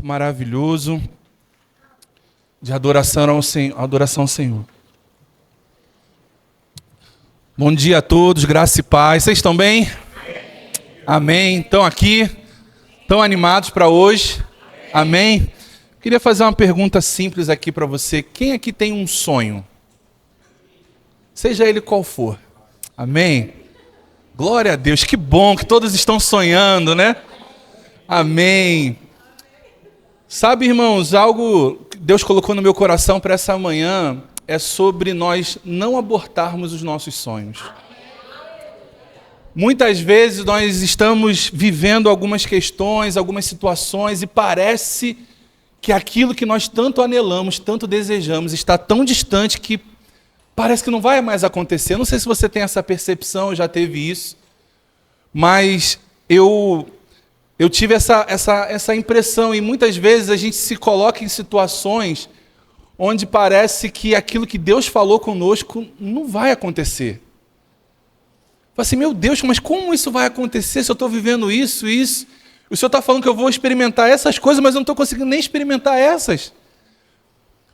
Maravilhoso de adoração ao Senhor. Bom dia a todos, graça e paz. Vocês estão bem? Amém. Estão aqui? Estão animados para hoje? Amém. Queria fazer uma pergunta simples aqui para você. Quem aqui tem um sonho? Seja ele qual for. Amém. Glória a Deus. Que bom que todos estão sonhando, né? Amém. Sabe, irmãos, algo que Deus colocou no meu coração para essa manhã é sobre nós não abortarmos os nossos sonhos. Muitas vezes nós estamos vivendo algumas questões, algumas situações e parece que aquilo que nós tanto anelamos, tanto desejamos, está tão distante que parece que não vai mais acontecer. Não sei se você tem essa percepção, já teve isso, mas eu tive essa impressão, e muitas vezes a gente se coloca em situações onde parece que aquilo que Deus falou conosco não vai acontecer. Fala assim, meu Deus, mas como isso vai acontecer se eu estou vivendo isso? O Senhor está falando que eu vou experimentar essas coisas, mas eu não estou conseguindo nem experimentar essas.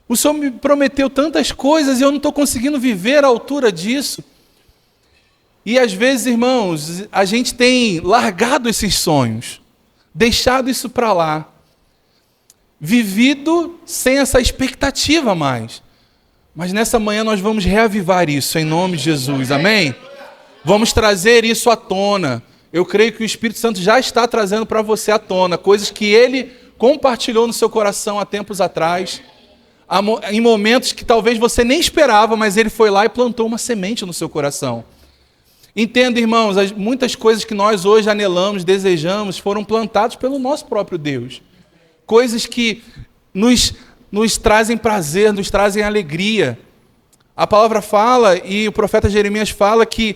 O Senhor me prometeu tantas coisas e eu não estou conseguindo viver à altura disso. E às vezes, irmãos, a gente tem largado esses sonhos, deixado isso para lá, vivido sem essa expectativa mais. Mas nessa manhã nós vamos reavivar isso em nome de Jesus, amém? Vamos trazer isso à tona. Eu creio que o Espírito Santo já está trazendo para você à tona coisas que Ele compartilhou no seu coração há tempos atrás, em momentos que talvez você nem esperava, mas Ele foi lá e plantou uma semente no seu coração. Entenda, irmãos, muitas coisas que nós hoje anelamos, desejamos, foram plantadas pelo nosso próprio Deus. Coisas que nos trazem prazer, nos trazem alegria. A palavra fala, e o profeta Jeremias fala que,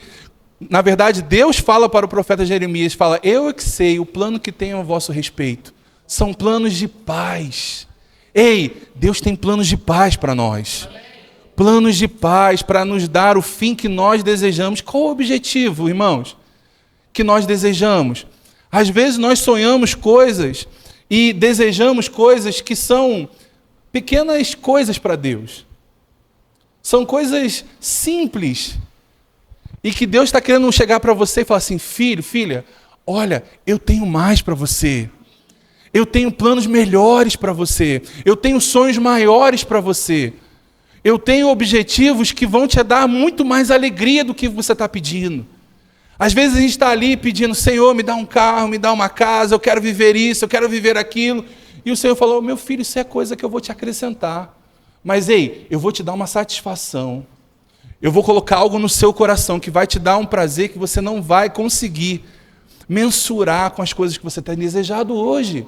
na verdade, Deus fala para o profeta Jeremias, fala, eu é que sei o plano que tenho a vosso respeito. São planos de paz. Ei, Deus tem planos de paz para nós. Planos de paz para nos dar o fim que nós desejamos. Qual o objetivo, irmãos, que nós desejamos? Às vezes nós sonhamos coisas e desejamos coisas que são pequenas coisas para Deus. São coisas simples. E que Deus está querendo chegar para você e falar assim, filho, filha, olha, eu tenho mais para você. Eu tenho planos melhores para você. Eu tenho sonhos maiores para você. Eu tenho objetivos que vão te dar muito mais alegria do que você está pedindo. Às vezes a gente está ali pedindo, Senhor, me dá um carro, me dá uma casa, eu quero viver isso, eu quero viver aquilo. E o Senhor falou, meu filho, isso é coisa que eu vou te acrescentar. Mas, ei, eu vou te dar uma satisfação. Eu vou colocar algo no seu coração que vai te dar um prazer que você não vai conseguir mensurar com as coisas que você tem desejado hoje.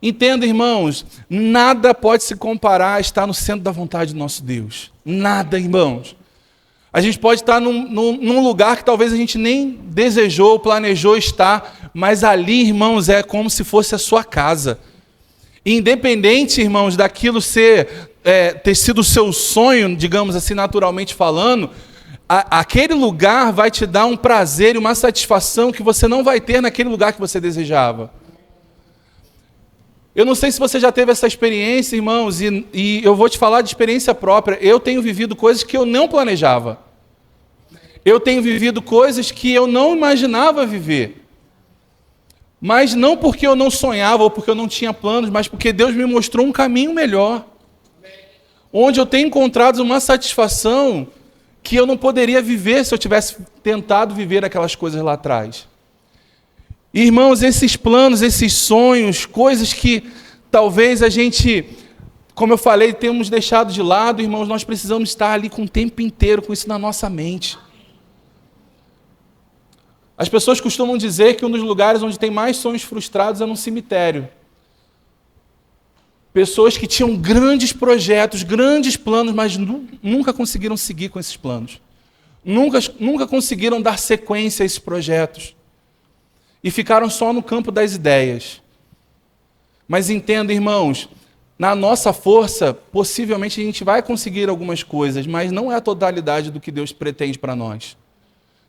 Entenda, irmãos, nada pode se comparar a estar no centro da vontade do nosso Deus. Nada, irmãos. A gente pode estar num lugar que talvez a gente nem desejou, planejou estar, mas ali, irmãos, é como se fosse a sua casa. Independente, irmãos, daquilo ter sido o seu sonho, digamos assim, naturalmente falando, aquele lugar vai te dar um prazer e uma satisfação que você não vai ter naquele lugar que você desejava. Eu não sei se você já teve essa experiência, irmãos, e eu vou te falar de experiência própria. Eu tenho vivido coisas que eu não planejava. Eu tenho vivido coisas que eu não imaginava viver. Mas não porque eu não sonhava ou porque eu não tinha planos, mas porque Deus me mostrou um caminho melhor. Onde eu tenho encontrado uma satisfação que eu não poderia viver se eu tivesse tentado viver aquelas coisas lá atrás. Irmãos, esses planos, esses sonhos, coisas que talvez a gente, como eu falei, temos deixado de lado, irmãos, nós precisamos estar ali com o tempo inteiro com isso na nossa mente. As pessoas costumam dizer que um dos lugares onde tem mais sonhos frustrados é num cemitério. Pessoas que tinham grandes projetos, grandes planos, mas nunca conseguiram seguir com esses planos. Nunca conseguiram dar sequência a esses projetos. E ficaram só no campo das ideias. Mas entenda, irmãos, na nossa força, possivelmente a gente vai conseguir algumas coisas, mas não é a totalidade do que Deus pretende para nós.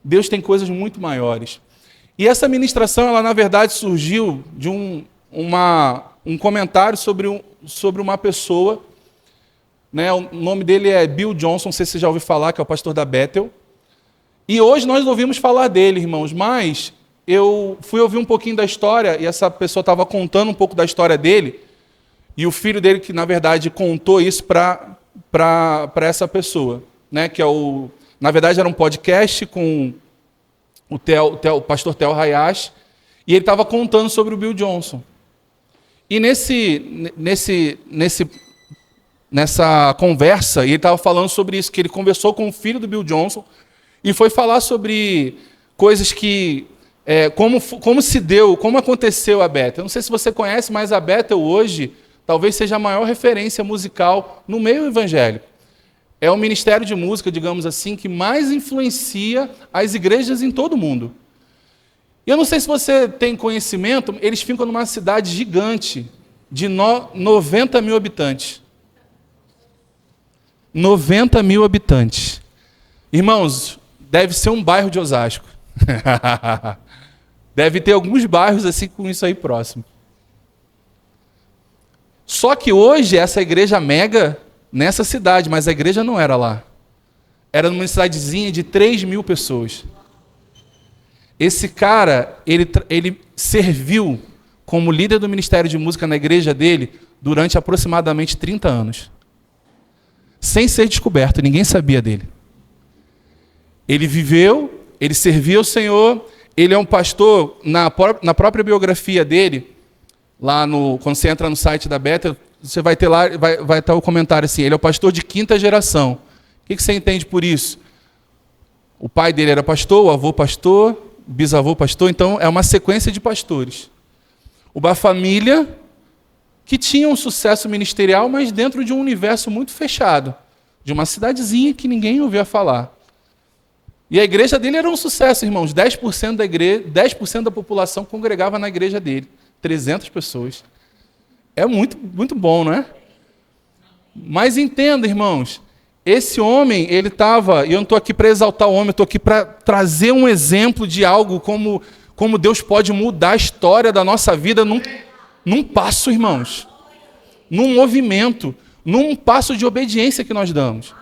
Deus tem coisas muito maiores. E essa ministração, ela na verdade surgiu de um comentário sobre uma pessoa, né? O nome dele é Bill Johnson, não sei se você já ouviu falar, que é o pastor da Bethel. E hoje nós ouvimos falar dele, irmãos, mas eu fui ouvir um pouquinho da história, e essa pessoa estava contando um pouco da história dele, e o filho dele, que na verdade contou isso para essa pessoa, né? Que na verdade era um podcast com o pastor Theo Hayashi, e ele estava contando sobre o Bill Johnson. E nessa conversa, ele estava falando sobre isso, que ele conversou com o filho do Bill Johnson e foi falar sobre coisas que, como se deu, como aconteceu a Bethel. Eu não sei se você conhece, mas a Bethel hoje talvez seja a maior referência musical no meio evangélico. É o ministério de música, digamos assim, que mais influencia as igrejas em todo o mundo. E eu não sei se você tem conhecimento, eles ficam numa cidade gigante de 90 mil habitantes. 90 mil habitantes. Irmãos, deve ser um bairro de Osasco. Deve ter alguns bairros assim com isso aí próximo. Só que hoje essa igreja mega nessa cidade, mas a igreja não era lá. Era numa cidadezinha de 3 mil pessoas. Esse cara, ele serviu como líder do ministério de música na igreja dele durante aproximadamente 30 anos. Sem ser descoberto, ninguém sabia dele. Ele viveu, ele serviu ao Senhor, ele é um pastor, na própria biografia dele, quando você entra no site da Bethel, você vai ter lá, vai estar o comentário assim, ele é o pastor de 5ª geração. O que você entende por isso? O pai dele era pastor, o avô pastor, o bisavô pastor, então é uma sequência de pastores. Uma família que tinha um sucesso ministerial, mas dentro de um universo muito fechado, de uma cidadezinha que ninguém ouvia falar. E a igreja dele era um sucesso, irmãos. 10% da igreja, 10% da população congregava na igreja dele. 300 pessoas. É muito, muito bom, não é? Mas entenda, irmãos, esse homem, ele estava, e eu não estou aqui para exaltar o homem, eu estou aqui para trazer um exemplo de algo, como Deus pode mudar a história da nossa vida num passo, irmãos. Num movimento, num passo de obediência que nós damos.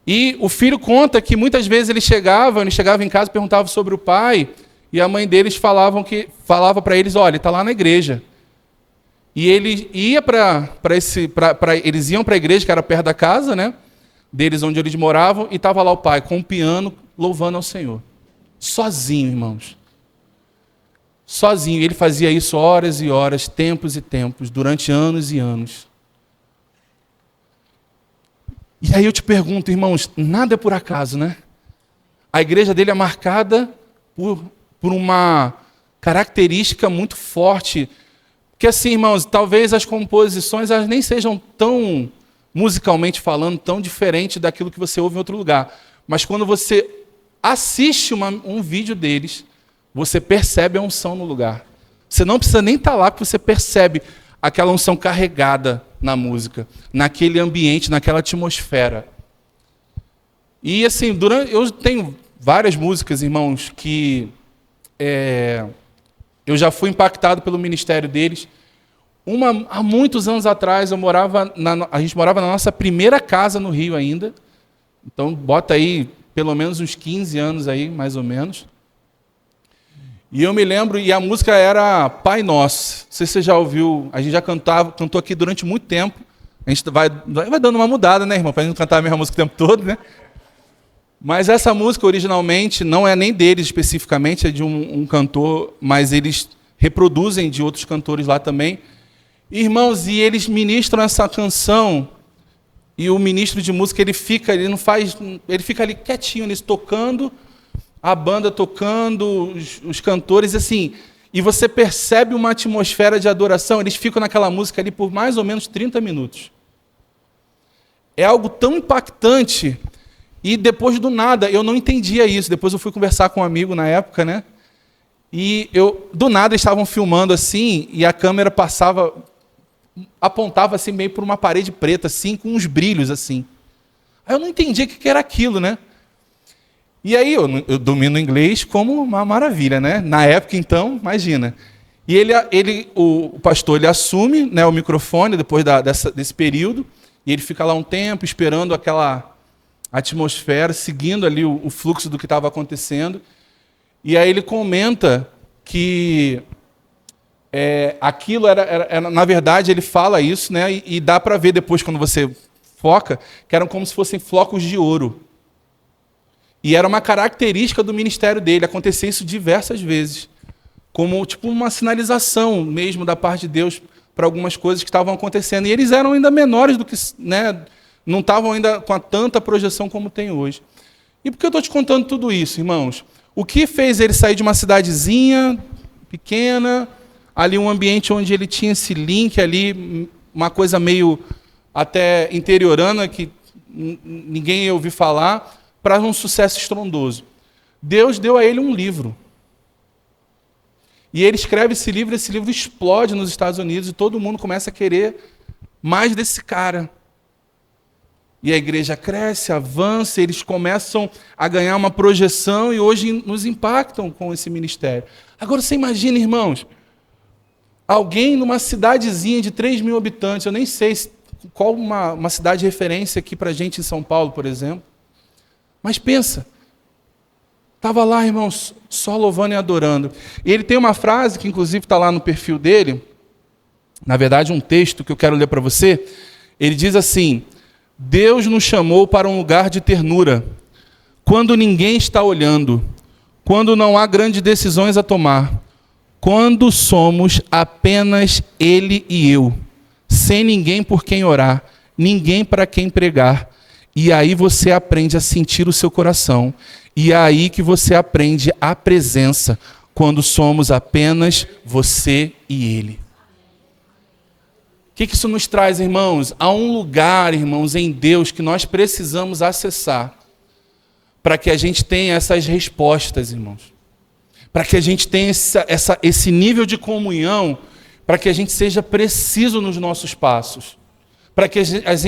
E o filho conta que muitas vezes ele chegava em casa e perguntava sobre o pai, e a mãe deles falava para eles, olha, ele está lá na igreja. E ele ia eles iam para a igreja, que era perto da casa, né, deles, onde eles moravam, e estava lá o pai, com um piano, louvando ao Senhor. Sozinho, irmãos. Sozinho. Ele fazia isso horas e horas, tempos e tempos, durante anos e anos. E aí eu te pergunto, irmãos, nada é por acaso, né? A igreja dele é marcada por uma característica muito forte, que assim, irmãos, talvez as composições elas nem sejam tão, musicalmente falando, tão diferentes daquilo que você ouve em outro lugar. Mas quando você assiste um vídeo deles, você percebe a unção no lugar. Você não precisa nem estar lá, que você percebe aquela unção carregada na música, naquele ambiente, naquela atmosfera. E assim, eu tenho várias músicas, irmãos, que eu já fui impactado pelo ministério deles. Há muitos anos atrás, a gente morava na nossa primeira casa no Rio ainda. Então, bota aí pelo menos uns 15 anos aí, mais ou menos. E eu me lembro, e a música era Pai Nosso. Não sei se você já ouviu, a gente já cantou aqui durante muito tempo. A gente vai dando uma mudada, né, irmão? Para a gente não cantar a mesma música o tempo todo, né? Mas essa música, originalmente, não é nem deles especificamente, é de um cantor, mas eles reproduzem de outros cantores lá também. Irmãos, e eles ministram essa canção, e o ministro de música, ele fica ali quietinho, eles tocando, a banda tocando, os cantores, assim, e você percebe uma atmosfera de adoração, eles ficam naquela música ali por mais ou menos 30 minutos. É algo tão impactante, e depois do nada, eu não entendia isso, depois eu fui conversar com um amigo na época, né, e do nada eles estavam filmando assim, e a câmera apontava assim meio para uma parede preta, assim, com uns brilhos, assim. Aí eu não entendia o que era aquilo, né. E aí, eu domino inglês como uma maravilha, né? Na época, então, imagina. E o pastor ele assume, né, o microfone depois desse período, e ele fica lá um tempo esperando aquela atmosfera, seguindo ali o fluxo do que estava acontecendo. E aí ele comenta que aquilo era, na verdade, ele fala isso, né, e dá para ver depois, quando você foca, que eram como se fossem flocos de ouro. E era uma característica do ministério dele, acontecia isso diversas vezes, como tipo uma sinalização mesmo da parte de Deus para algumas coisas que estavam acontecendo. E eles eram ainda menores do que, né, não estavam ainda com tanta projeção como tem hoje. E por que eu estou te contando tudo isso, irmãos? O que fez ele sair de uma cidadezinha pequena, ali um ambiente onde ele tinha esse link ali, uma coisa meio até interiorana, que ninguém ia ouvir falar, para um sucesso estrondoso? Deus deu a ele um livro. E ele escreve esse livro explode nos Estados Unidos e todo mundo começa a querer mais desse cara. E a igreja cresce, avança, eles começam a ganhar uma projeção e hoje nos impactam com esse ministério. Agora você imagina, irmãos, alguém numa cidadezinha de 3 mil habitantes, eu nem sei qual uma cidade de referência aqui para a gente em São Paulo, por exemplo. Mas pensa, estava lá, irmãos, só louvando e adorando. E ele tem uma frase que, inclusive, está lá no perfil dele, na verdade, um texto que eu quero ler para você. Ele diz assim: Deus nos chamou para um lugar de ternura, quando ninguém está olhando, quando não há grandes decisões a tomar, quando somos apenas Ele e eu, sem ninguém por quem orar, ninguém para quem pregar. E aí você aprende a sentir o seu coração. E é aí que você aprende a presença, quando somos apenas você e Ele. O que isso nos traz, irmãos? Há um lugar, irmãos, em Deus que nós precisamos acessar para que a gente tenha essas respostas, irmãos. Para que a gente tenha esse nível de comunhão, para que a gente seja preciso nos nossos passos, para que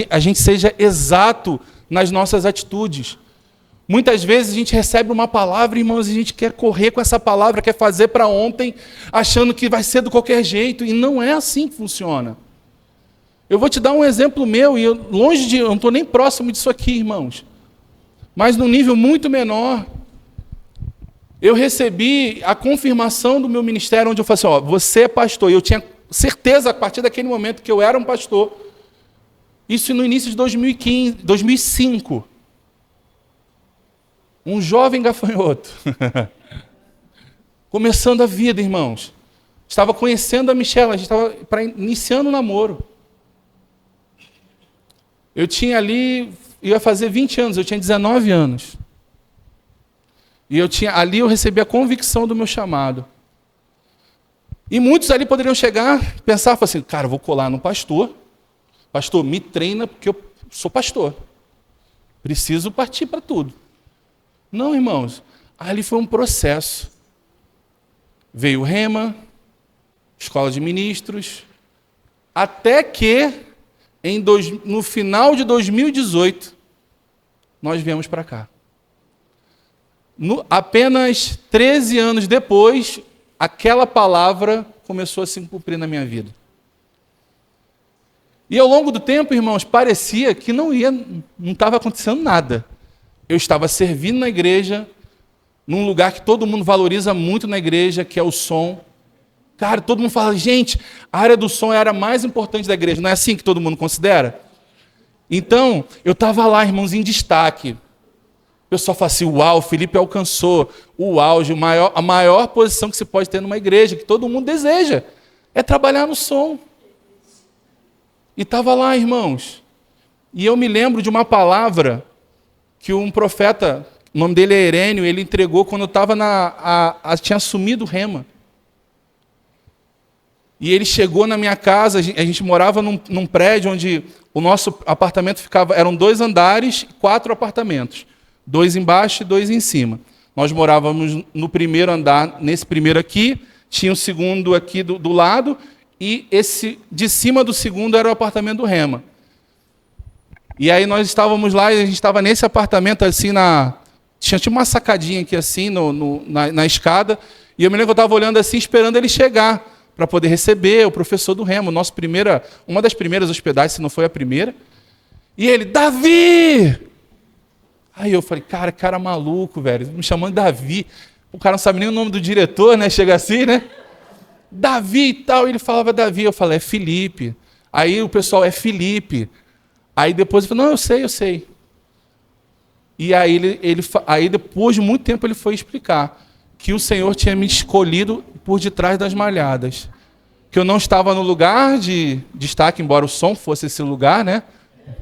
a gente seja exato nas nossas atitudes. Muitas vezes a gente recebe uma palavra, irmãos, e a gente quer correr com essa palavra, quer fazer para ontem, achando que vai ser de qualquer jeito, e não é assim que funciona. Eu vou te dar um exemplo meu, e eu não estou nem próximo disso aqui, irmãos, mas num nível muito menor. Eu recebi a confirmação do meu ministério, onde eu falei assim: ó, você é pastor. E eu tinha certeza, a partir daquele momento, que eu era um pastor. Isso no início de 2005. Um jovem gafanhoto. Começando a vida, irmãos. Estava conhecendo a Michelle, a gente estava iniciando o namoro. Eu tinha ali, ia fazer 20 anos, eu tinha 19 anos. E ali eu recebi a convicção do meu chamado. E muitos ali poderiam chegar, pensar assim: cara, eu vou colar no pastor. Pastor, me treina, porque eu sou pastor. Preciso partir para tudo. Não, irmãos. Ali foi um processo. Veio o Rema, Escola de Ministros, até que, no final de 2018, nós viemos para cá. Apenas 13 anos depois, aquela palavra começou a se cumprir na minha vida. E ao longo do tempo, irmãos, parecia que não estava acontecendo nada. Eu estava servindo na igreja, num lugar que todo mundo valoriza muito na igreja, que é o som. Cara, todo mundo fala: gente, a área do som é a área mais importante da igreja. Não é assim que todo mundo considera? Então, eu estava lá, irmãos, em destaque. O pessoal fala assim: uau, o Felipe alcançou o auge, a maior posição que se pode ter numa igreja, que todo mundo deseja, é trabalhar no som. E estava lá, irmãos. E eu me lembro de uma palavra que um profeta, o nome dele é Herênio, ele entregou quando eu estava tinha assumido o Rema. E ele chegou na minha casa, a gente morava num prédio onde o nosso apartamento ficava, eram 2 andares, 4 apartamentos. 2 embaixo e 2 em cima. Nós morávamos no primeiro andar, nesse primeiro aqui, tinha o segundo aqui do lado, e esse de cima do segundo era o apartamento do Rema. E aí nós estávamos lá, e a gente estava nesse apartamento assim, tinha uma sacadinha aqui assim, na escada, e eu me lembro que eu estava olhando assim, esperando ele chegar, para poder receber o professor do remo, uma das primeiras hospedagens, se não foi a primeira. E ele, Davi! Aí eu falei, cara maluco, velho, me chamando de Davi. O cara não sabe nem o nome do diretor, né? Chega assim, né? Davi e tal. Ele falava Davi, eu falei, é Felipe. Aí o pessoal, é Felipe. Aí depois ele falou, não, eu sei. E aí, aí depois de muito tempo ele foi explicar que o Senhor tinha me escolhido por detrás das malhadas. Que eu não estava no lugar de destaque, embora o som fosse esse lugar, né?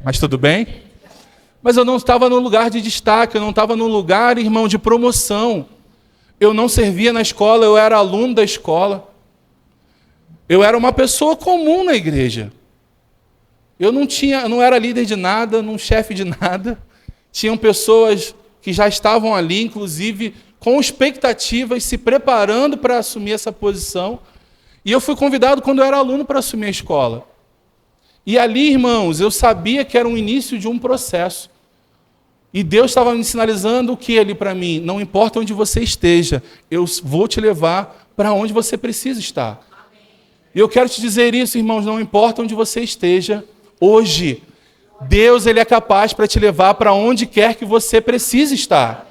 Mas tudo bem. Mas eu não estava no lugar de destaque, eu não estava no lugar, irmão, de promoção. Eu não servia na escola, eu era aluno da escola. Eu era uma pessoa comum na igreja. Eu não era líder de nada, não chefe de nada. Tinham pessoas que já estavam ali, inclusive, com expectativas, se preparando para assumir essa posição. E eu fui convidado quando eu era aluno para assumir a escola. E ali, irmãos, eu sabia que era o início de um processo. E Deus estava me sinalizando o que ali para mim? Não importa onde você esteja, eu vou te levar para onde você precisa estar. E eu quero te dizer isso, irmãos, não importa onde você esteja, hoje, Deus ele é capaz para te levar para onde quer que você precise estar.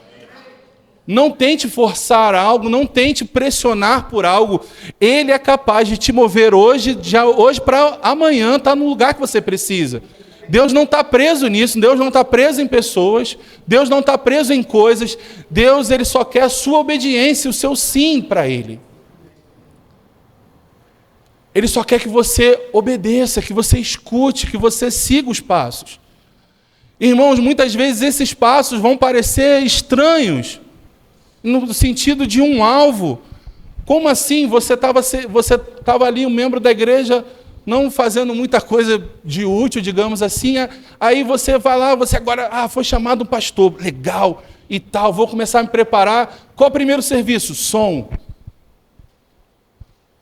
Não tente forçar algo, não tente pressionar por algo. Ele é capaz de te mover hoje para amanhã estar no lugar que você precisa. Deus não está preso nisso, Deus não está preso em pessoas, Deus não está preso em coisas. Deus ele só quer a sua obediência, o seu sim para Ele. Ele só quer que você obedeça, que você escute, que você siga os passos. Irmãos, muitas vezes esses passos vão parecer estranhos, no sentido de um alvo. Como assim? Você estava ali, um membro da igreja, não fazendo muita coisa de útil, digamos assim, aí você vai lá, você agora foi chamado pastor, legal e tal, vou começar a me preparar. Qual é o primeiro serviço? Som.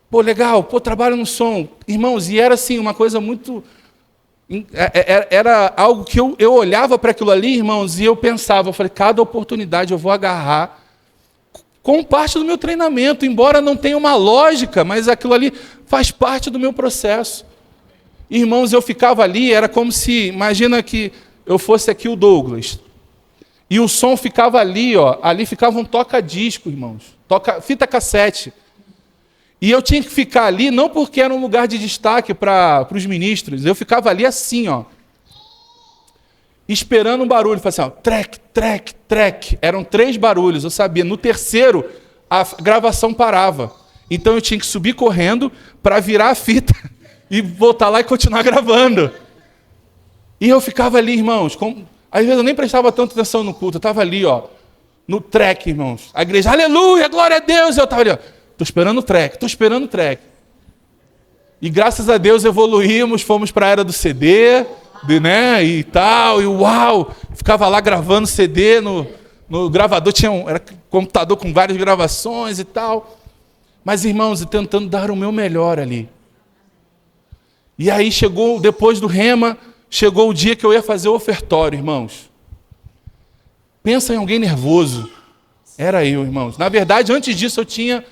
Pô, legal, trabalho no som. Irmãos, e era assim, uma coisa muito... Era algo que eu olhava para aquilo ali, irmãos, e eu pensava, eu falei, cada oportunidade eu vou agarrar com parte do meu treinamento, embora não tenha uma lógica, mas aquilo ali faz parte do meu processo. Irmãos, eu ficava ali, era como se, imagina que eu fosse aqui o Douglas, e o som ficava ali, ali ficava um toca-disco, irmãos, fita cassete. E eu tinha que ficar ali, não porque era um lugar de destaque para os ministros, eu ficava ali assim, esperando um barulho, falava assim, trec, trec, trec. Eram 3 barulhos, eu sabia. No terceiro, a gravação parava. Então eu tinha que subir correndo para virar a fita e voltar lá e continuar gravando. E eu ficava ali, irmãos, às vezes eu nem prestava tanta atenção no culto, eu estava ali, no trek, irmãos. A igreja, aleluia, glória a Deus. Eu estava ali, estou esperando o trek. E graças a Deus evoluímos, fomos para a era do CD, né, e tal, e uau, ficava lá gravando CD no gravador, era computador com várias gravações e tal. Mas, irmãos, tentando dar o meu melhor ali. E aí chegou, depois do rema, chegou o dia que eu ia fazer o ofertório, irmãos. Pensa em alguém nervoso. Era eu, irmãos. Na verdade, antes disso eu tinha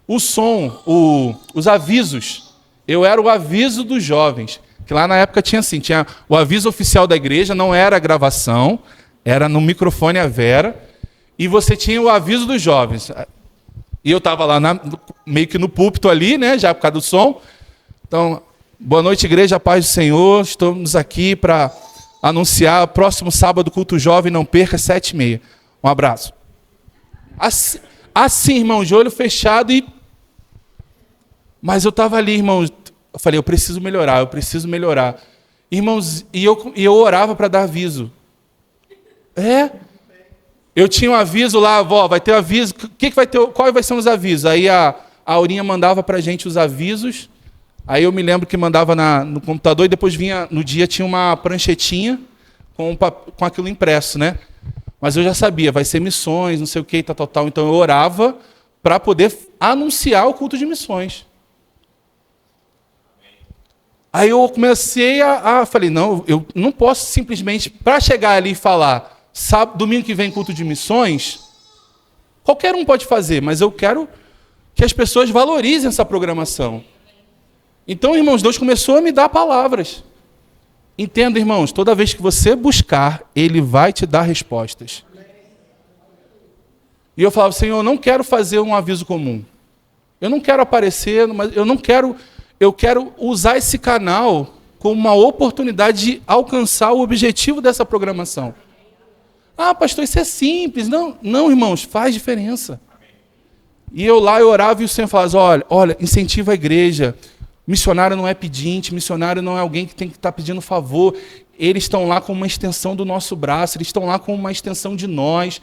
o som, os avisos. Eu era o aviso dos jovens. Que lá na época tinha assim, tinha o aviso oficial da igreja, não era a gravação, era no microfone a Vera, e você tinha o aviso dos jovens. E eu estava lá meio que no púlpito ali, né, já por causa do som. Então, boa noite, igreja, paz do Senhor, estamos aqui para anunciar, próximo sábado, culto jovem, não perca, 7h30. Um abraço. Assim, irmão, de olho fechado Mas eu estava ali, irmãos, eu falei, eu preciso melhorar. Irmãos, e eu orava para dar aviso. Eu tinha um aviso lá, vai ter aviso, que vai ter, qual vai ser os avisos? Aí a Aurinha mandava para a gente os avisos, aí eu me lembro que mandava no computador e depois vinha, no dia tinha uma pranchetinha com aquilo impresso, né? Mas eu já sabia, vai ser missões, não sei o que, tal. Então eu orava para poder anunciar o culto de missões. Aí eu comecei falei, não, eu não posso simplesmente, para chegar ali e falar, domingo que vem culto de missões, qualquer um pode fazer, mas eu quero que as pessoas valorizem essa programação. Então, irmãos, Deus começou a me dar palavras. Entenda, irmãos, toda vez que você buscar, Ele vai te dar respostas. E eu falava, Senhor, eu não quero fazer um aviso comum. Eu não quero aparecer, mas eu quero usar esse canal como uma oportunidade de alcançar o objetivo dessa programação. Ah, pastor, isso é simples. Não, irmãos, faz diferença. E eu orava e o Senhor falava, olha, incentiva a igreja. Missionário não é pedinte, missionário não é alguém que tem que estar pedindo favor. Eles estão lá com uma extensão do nosso braço, eles estão lá com uma extensão de nós.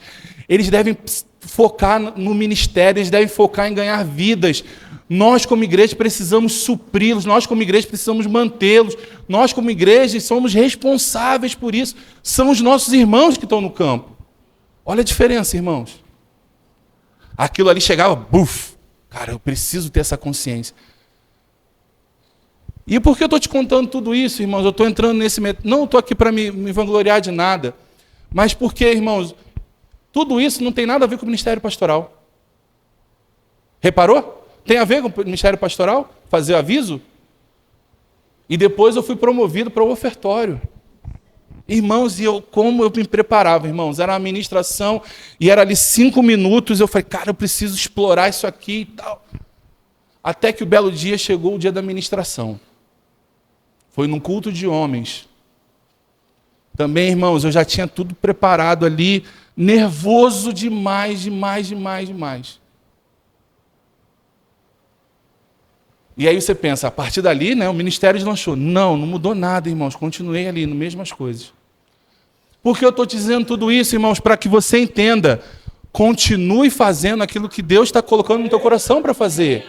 Eles devem focar no ministério, eles devem focar em ganhar vidas. Nós, como igreja, precisamos supri-los, nós, como igreja, precisamos mantê-los. Nós, como igreja, somos responsáveis por isso. São os nossos irmãos que estão no campo. Olha a diferença, irmãos. Aquilo ali chegava, buf! Cara, eu preciso ter essa consciência. E por que eu estou te contando tudo isso, irmãos? Eu estou entrando nesse... Não estou aqui para me vangloriar de nada, mas porque, irmãos, tudo isso não tem nada a ver com o ministério pastoral. Reparou? Tem a ver com o ministério pastoral? Fazer aviso? E depois eu fui promovido para o ofertório. Irmãos, como eu me preparava, irmãos? Era uma ministração e era ali 5 minutos. Eu falei, cara, eu preciso explorar isso aqui e tal. Até que o belo dia chegou o dia da ministração. Foi num culto de homens. Também, irmãos, eu já tinha tudo preparado ali, nervoso demais. E aí você pensa, a partir dali, né, o ministério deslanchou. Não mudou nada, irmãos. Continuei ali, nas mesmas coisas. Por que eu estou te dizendo tudo isso, irmãos? Para que você entenda. Continue fazendo aquilo que Deus está colocando no teu coração para fazer.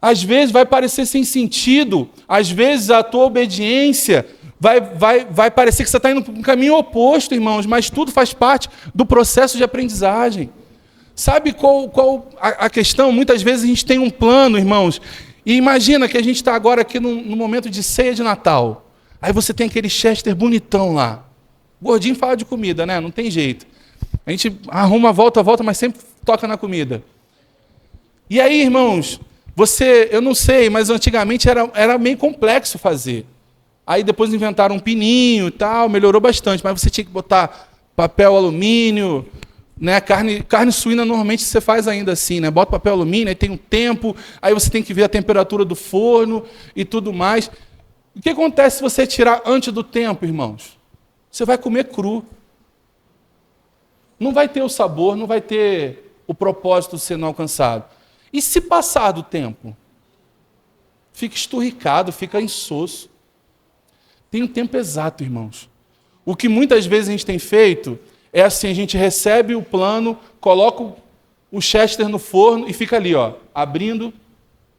Às vezes vai parecer sem sentido. Às vezes a tua obediência vai parecer que você está indo para um caminho oposto, irmãos. Mas tudo faz parte do processo de aprendizagem. Sabe qual a questão? Muitas vezes a gente tem um plano, irmãos. E imagina que a gente está agora aqui no momento de ceia de Natal. Aí você tem aquele Chester bonitão lá. Gordinho fala de comida, né? Não tem jeito. A gente arruma, volta, mas sempre toca na comida. E aí, irmãos, eu não sei, mas antigamente era meio complexo fazer. Aí depois inventaram um pininho e tal, melhorou bastante. Mas você tinha que botar papel alumínio, né? Carne suína normalmente você faz ainda assim, né? Bota papel alumínio, aí tem um tempo, aí você tem que ver a temperatura do forno e tudo mais. O que acontece se você tirar antes do tempo, irmãos? Você vai comer cru. Não vai ter o sabor, não vai ter o propósito sendo alcançado. E se passar do tempo? Fica esturricado, fica insosso. Tem um tempo exato, irmãos. O que muitas vezes a gente tem feito é assim, a gente recebe o plano, coloca o Chester no forno e fica ali, abrindo.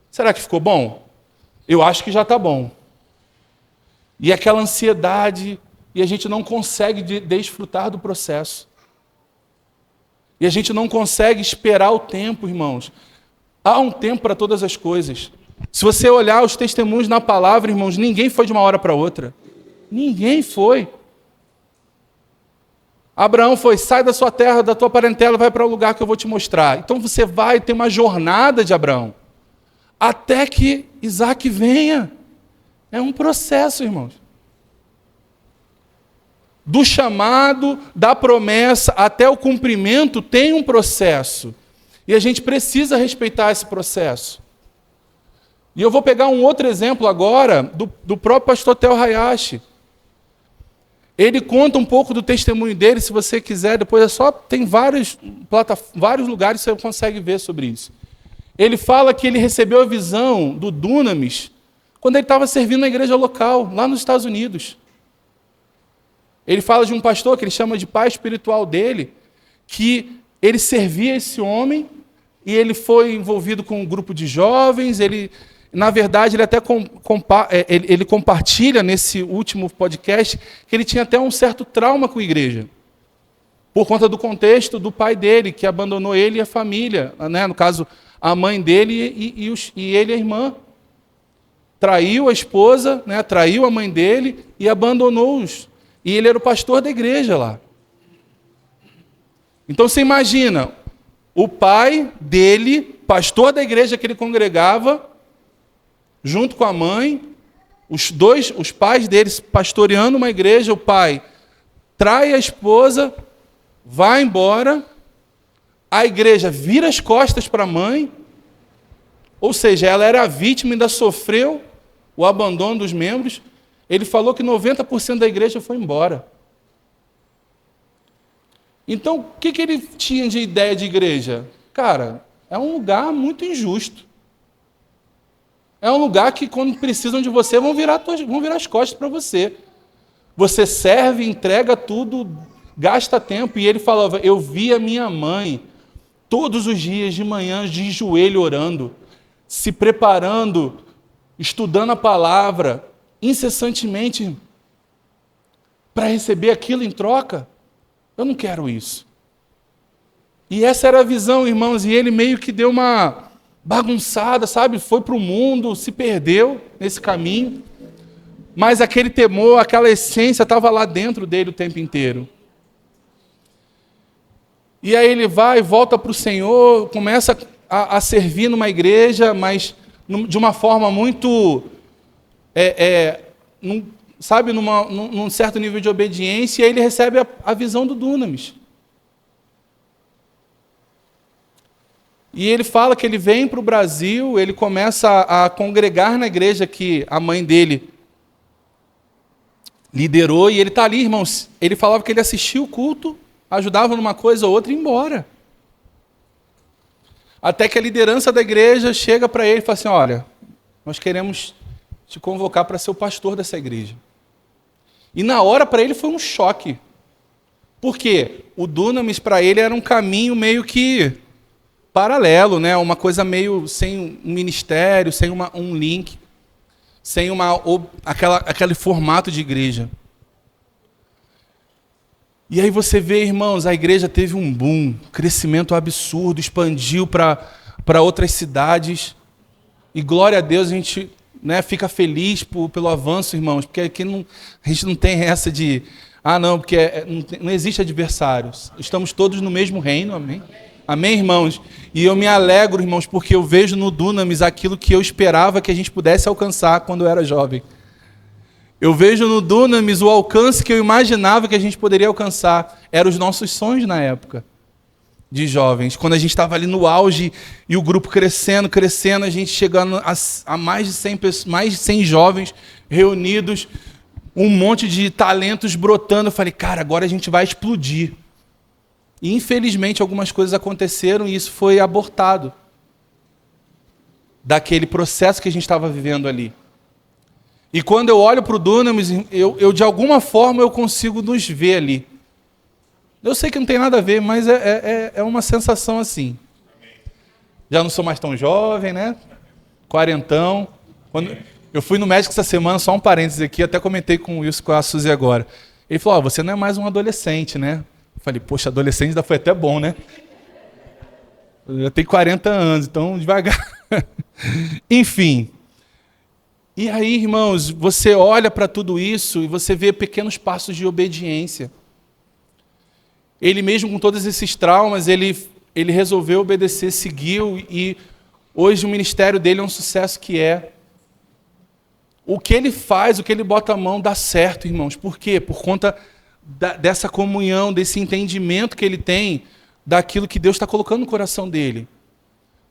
Será que ficou bom? Eu acho que já está bom. E aquela ansiedade, e a gente não consegue desfrutar do processo. E a gente não consegue esperar o tempo, irmãos. Há um tempo para todas as coisas. Se você olhar os testemunhos na palavra, irmãos, ninguém foi de uma hora para outra. Ninguém foi. Abraão foi, sai da sua terra, da tua parentela, vai para o lugar que eu vou te mostrar. Então você vai ter uma jornada de Abraão. Até que Isaac venha. É um processo, irmãos. Do chamado, da promessa, até o cumprimento, tem um processo. E a gente precisa respeitar esse processo. E eu vou pegar um outro exemplo agora, do próprio pastor Theo Hayashi. Ele conta um pouco do testemunho dele, se você quiser, depois tem vários lugares que você consegue ver sobre isso. Ele fala que ele recebeu a visão do Dunamis quando ele estava servindo na igreja local, lá nos Estados Unidos. Ele fala de um pastor que ele chama de pai espiritual dele, que ele servia esse homem e ele foi envolvido com um grupo de jovens. Na verdade, ele até ele compartilha nesse último podcast que ele tinha até um certo trauma com a igreja, por conta do contexto do pai dele, que abandonou ele e a família, né? No caso, a mãe dele e ele e a irmã. Traiu a esposa, né? Traiu a mãe dele e abandonou-os. E ele era o pastor da igreja lá. Então você imagina, o pai dele, pastor da igreja que ele congregava, junto com a mãe, os pais deles pastoreando uma igreja, o pai trai a esposa, vai embora, a igreja vira as costas para a mãe, ou seja, ela era a vítima e ainda sofreu o abandono dos membros. Ele falou que 90% da igreja foi embora. Então, o que ele tinha de ideia de igreja? Cara, é um lugar muito injusto. É um lugar que, quando precisam de você, vão virar as costas para você. Você serve, entrega tudo, gasta tempo. E ele falava, eu via minha mãe todos os dias de manhã de joelho orando, se preparando, estudando a palavra, incessantemente, para receber aquilo em troca. Eu não quero isso. E essa era a visão, irmãos, e ele meio que deu uma bagunçada, sabe? Foi para o mundo, se perdeu nesse caminho, mas aquele temor, aquela essência estava lá dentro dele o tempo inteiro. E aí ele vai e volta para o Senhor, começa a servir numa igreja, mas de uma forma muito, sabe, num certo nível de obediência, e aí ele recebe a visão do Dunamis. E ele fala que ele vem para o Brasil, ele começa a congregar na igreja que a mãe dele liderou, e ele está ali, irmãos. Ele falava que ele assistia o culto, ajudava numa coisa ou outra e ia embora. Até que a liderança da igreja chega para ele e fala assim, olha, nós queremos te convocar para ser o pastor dessa igreja. E na hora para ele foi um choque. Por quê? O Dunamis para ele era um caminho meio que paralelo, né? Uma coisa meio sem um ministério, sem um link, sem aquele formato de igreja. E aí você vê, irmãos, a igreja teve um boom, crescimento absurdo, expandiu para outras cidades. E glória a Deus, a gente, né, fica feliz pelo avanço, irmãos, porque aqui a gente não tem essa de, não, porque não existe adversários. Estamos todos no mesmo reino, amém? Amém, irmãos? E eu me alegro, irmãos, porque eu vejo no Dunamis aquilo que eu esperava que a gente pudesse alcançar quando eu era jovem. Eu vejo no Dunamis o alcance que eu imaginava que a gente poderia alcançar. Eram os nossos sonhos na época de jovens. Quando a gente estava ali no auge e o grupo crescendo, a gente chegando a mais de 100 jovens reunidos, um monte de talentos brotando. Eu falei, cara, agora a gente vai explodir. E infelizmente algumas coisas aconteceram e isso foi abortado daquele processo que a gente estava vivendo ali. E quando eu olho para o Dunamis, eu de alguma forma eu consigo nos ver ali. Eu sei que não tem nada a ver, mas é uma sensação assim. Já não sou mais tão jovem, né? Quarentão. Quando eu fui no médico essa semana, só um parênteses aqui, até comentei com isso com a Suzy agora. Ele falou, você não é mais um adolescente, né? Eu falei, poxa, adolescente ainda foi até bom, né? Eu já tenho 40 anos, então devagar. Enfim. E aí, irmãos, você olha para tudo isso e você vê pequenos passos de obediência. Ele mesmo com todos esses traumas, ele resolveu obedecer, seguiu, e hoje o ministério dele é um sucesso que é. O que ele faz, o que ele bota a mão, dá certo, irmãos. Por quê? Por conta dessa comunhão, desse entendimento que ele tem daquilo que Deus está colocando no coração dele.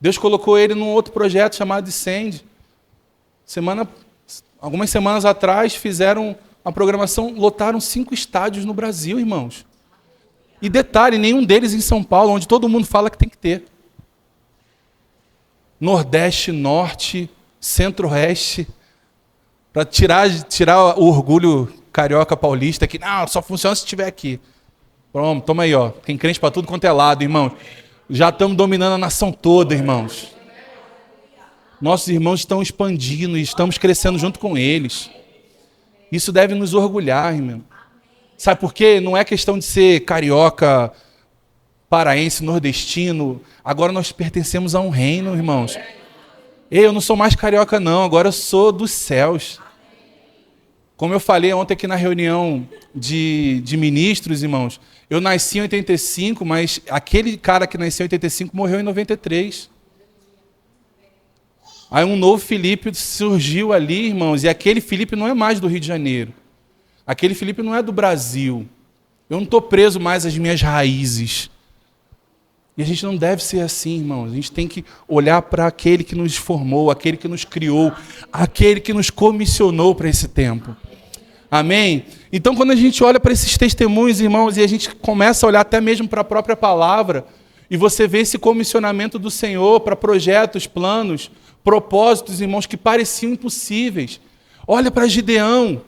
Deus colocou ele num outro projeto chamado Descende. Algumas semanas atrás fizeram a programação, lotaram 5 estádios no Brasil, irmãos. E detalhe, nenhum deles em São Paulo, onde todo mundo fala que tem que ter. Nordeste, Norte, Centro-Oeste, para tirar o orgulho carioca paulista, que não, só funciona se estiver aqui. Pronto, toma aí, ó. Tem crente para tudo quanto é lado, irmãos. Já estamos dominando a nação toda, irmãos. Nossos irmãos estão expandindo e estamos crescendo junto com eles. Isso deve nos orgulhar, irmão. Sabe por quê? Não é questão de ser carioca, paraense, nordestino. Agora nós pertencemos a um reino, irmãos. Eu não sou mais carioca, não. Agora eu sou dos céus. Como eu falei ontem aqui na reunião de ministros, irmãos, eu nasci em 85, mas aquele cara que nasceu em 85 morreu em 93. Aí um novo Filipe surgiu ali, irmãos, e aquele Filipe não é mais do Rio de Janeiro. Aquele Filipe não é do Brasil. Eu não estou preso mais às minhas raízes. E a gente não deve ser assim, irmãos. A gente tem que olhar para aquele que nos formou, aquele que nos criou, aquele que nos comissionou para esse tempo. Amém? Então, quando a gente olha para esses testemunhos, irmãos, e a gente começa a olhar até mesmo para a própria palavra, e você vê esse comissionamento do Senhor para projetos, planos, propósitos, irmãos, que pareciam impossíveis. Olha para Gideão.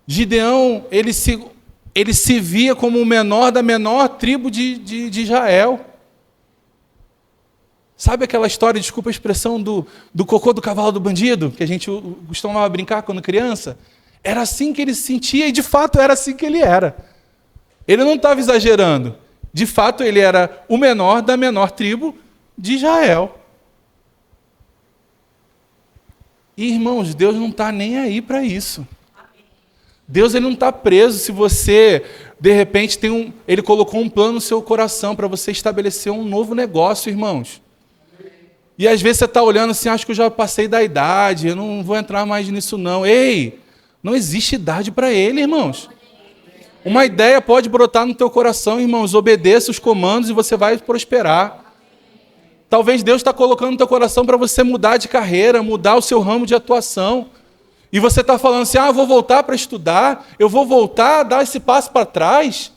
Gideão, ele se via como o menor da menor tribo de Israel. Sabe aquela história, desculpa a expressão, do cocô do cavalo do bandido, que a gente costumava brincar quando criança? Era assim que ele se sentia e, de fato, era assim que ele era. Ele não estava exagerando. De fato, ele era o menor da menor tribo de Israel. E, irmãos, Deus não está nem aí para isso. Deus ele não está preso se você, de repente, Ele colocou um plano no seu coração para você estabelecer um novo negócio, irmãos. E às vezes você está olhando assim, acho que eu já passei da idade, eu não vou entrar mais nisso não. Ei, não existe idade para ele, irmãos. Uma ideia pode brotar no teu coração, irmãos, obedeça os comandos e você vai prosperar. Talvez Deus está colocando no teu coração para você mudar de carreira, mudar o seu ramo de atuação. E você está falando assim, eu vou voltar para estudar, eu vou voltar a dar esse passo para trás.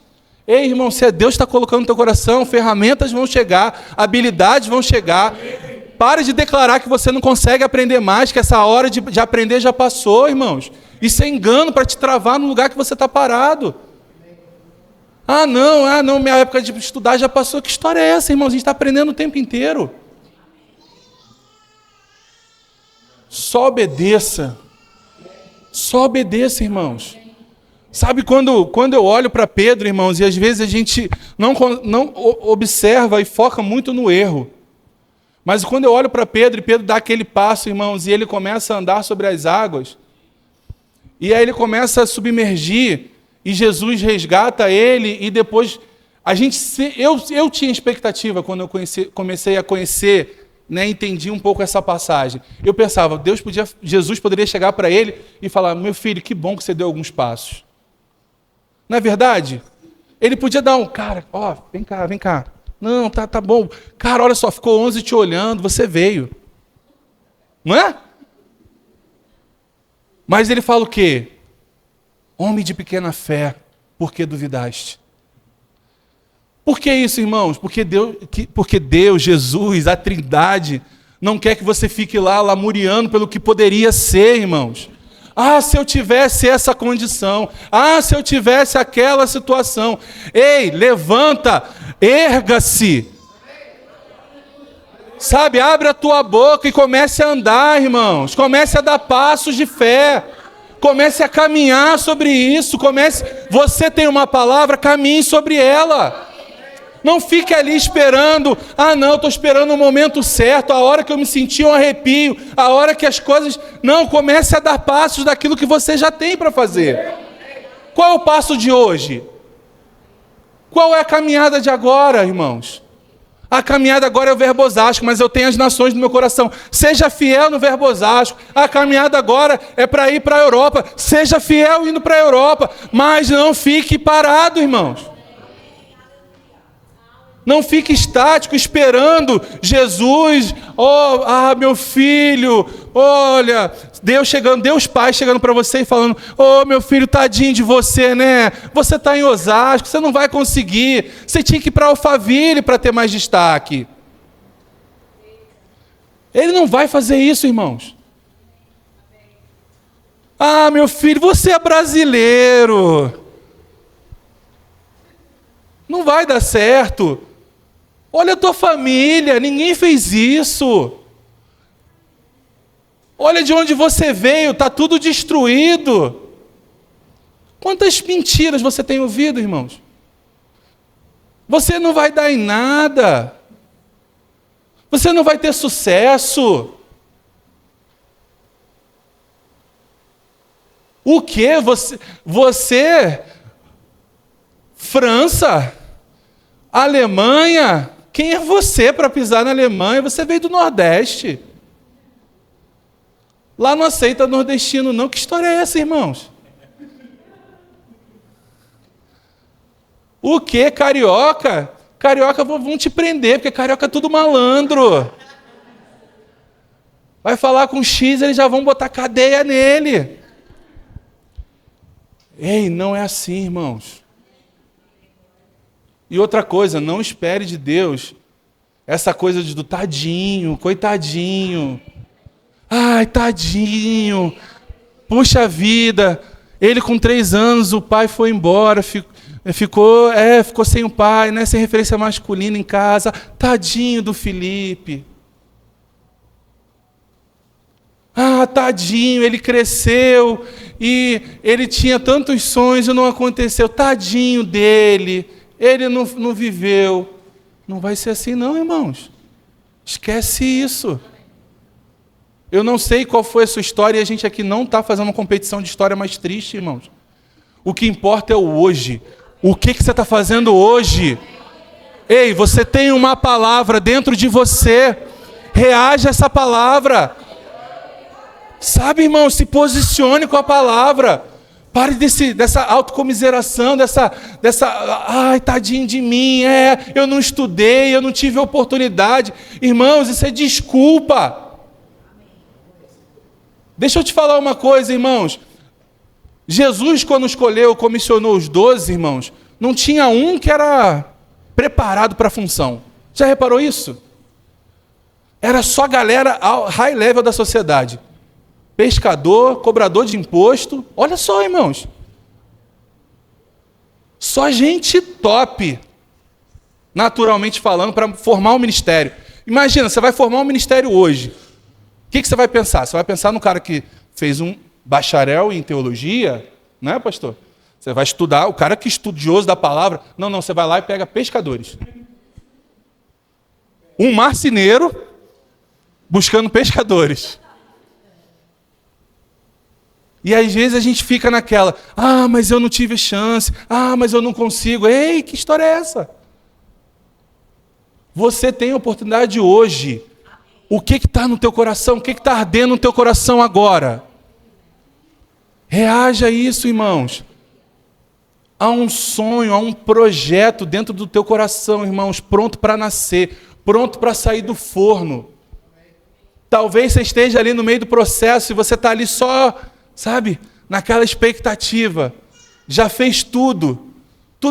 Ei, irmão, se Deus está colocando no teu coração, ferramentas vão chegar, habilidades vão chegar. Pare de declarar que você não consegue aprender mais, que essa hora de aprender já passou, irmãos. Isso é engano para te travar no lugar que você está parado. Não, minha época de estudar já passou. Que história é essa, irmãos? A gente está aprendendo o tempo inteiro. Só obedeça. Só obedeça, irmãos. Sabe quando eu olho para Pedro, irmãos, e às vezes a gente não observa e foca muito no erro. Mas quando eu olho para Pedro, e Pedro dá aquele passo, irmãos, e ele começa a andar sobre as águas, e aí ele começa a submergir, e Jesus resgata ele, e depois eu tinha expectativa quando eu comecei a conhecer, né, entendi um pouco essa passagem. Eu pensava, Jesus poderia chegar para ele e falar, meu filho, que bom que você deu alguns passos. Não é verdade? Ele podia dar cara, vem cá. Não, tá bom. Cara, olha só, ficou 11 te olhando, você veio. Não é? Mas ele fala o quê? Homem de pequena fé, por que duvidaste? Por que isso, irmãos? Porque Deus, Jesus, a Trindade, não quer que você fique lá lamuriando pelo que poderia ser, irmãos. Se eu tivesse essa condição. Se eu tivesse aquela situação. Ei, levanta, erga-se. Sabe, abre a tua boca e comece a andar, irmãos. Comece a dar passos de fé. Comece a caminhar sobre isso. Você tem uma palavra, caminhe sobre ela. Não fique ali esperando, estou esperando o momento certo, a hora que eu me senti um arrepio, a hora que as coisas... Não, comece a dar passos daquilo que você já tem para fazer. Qual é o passo de hoje? Qual é a caminhada de agora, irmãos? A caminhada agora é o Verbosasco, mas eu tenho as nações no meu coração. Seja fiel no Verbosasco. A caminhada agora é para ir para a Europa. Seja fiel indo para a Europa, mas não fique parado, irmãos. Não fique estático esperando Jesus. Meu filho, olha, Deus Pai chegando para você e falando, meu filho, tadinho de você, né? Você está em Osasco, você não vai conseguir. Você tinha que ir para Alphaville para ter mais destaque. Ele não vai fazer isso, irmãos. Meu filho, você é brasileiro. Não vai dar certo. Olha a tua família, ninguém fez isso. Olha de onde você veio, está tudo destruído. Quantas mentiras você tem ouvido, irmãos? Você não vai dar em nada. Você não vai ter sucesso. O quê? Você, França, Alemanha, Quem é você para pisar na Alemanha? Você veio do Nordeste. Lá não aceita nordestino, não. Que história é essa, irmãos? O quê? Carioca? Carioca vão te prender, porque carioca é tudo malandro. Vai falar com X, eles já vão botar cadeia nele. Ei, não é assim, irmãos. E outra coisa, não espere de Deus essa coisa do tadinho, coitadinho. Ai, tadinho. Puxa vida. Ele com 3 anos, o pai foi embora, ficou sem o pai, né, sem referência masculina em casa. Tadinho do Felipe. Ah, tadinho, ele cresceu e ele tinha tantos sonhos e não aconteceu. Tadinho dele, ele não viveu. Não vai ser assim não, irmãos. Esquece isso. Eu não sei qual foi a sua história e a gente aqui não está fazendo uma competição de história mais triste, irmãos. O que importa é o hoje. O que você está fazendo hoje? Ei, você tem uma palavra dentro de você. Reaja a essa palavra. Sabe, irmão, se posicione com a palavra. Pare dessa autocomiseração, ai, tadinho de mim, eu não estudei, eu não tive oportunidade. Irmãos, isso é desculpa. Deixa eu te falar uma coisa, irmãos. Jesus, quando comissionou os 12, irmãos, não tinha um que era preparado para a função. Já reparou isso? Era só galera high level da sociedade. Pescador, cobrador de imposto. Olha só, irmãos. Só gente top, naturalmente falando, para formar um ministério. Imagina, você vai formar um ministério hoje. O que você vai pensar? Você vai pensar no cara que fez um bacharel em teologia, não é, pastor? Você vai estudar, o cara que é estudioso da palavra. Não, você vai lá e pega pescadores. Um marceneiro buscando pescadores. E às vezes a gente fica naquela, mas eu não tive chance, mas eu não consigo. Ei, que história é essa? Você tem a oportunidade hoje. O que está no teu coração? O que está ardendo no teu coração agora? Reaja a isso, irmãos. Há um sonho, há um projeto dentro do teu coração, irmãos, pronto para nascer, pronto para sair do forno. Talvez você esteja ali no meio do processo e você está ali só... sabe, naquela expectativa, já fez tudo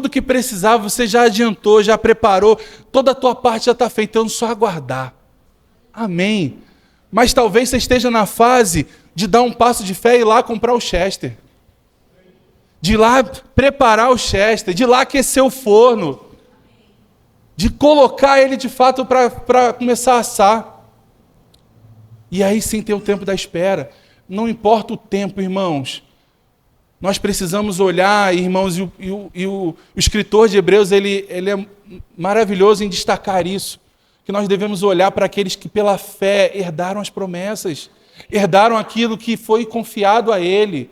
que precisava, você já adiantou, já preparou, toda a tua parte já está feita, então só aguardar. Amém. Mas talvez você esteja na fase de dar um passo de fé e ir lá comprar o Chester, de ir lá preparar o Chester, de ir lá aquecer o forno, de colocar ele de fato para começar a assar. E aí sim tem o tempo da espera. Não importa o tempo, irmãos. Nós precisamos olhar, irmãos, e o escritor de Hebreus, ele é maravilhoso em destacar isso, que nós devemos olhar para aqueles que pela fé herdaram as promessas, herdaram aquilo que foi confiado a ele.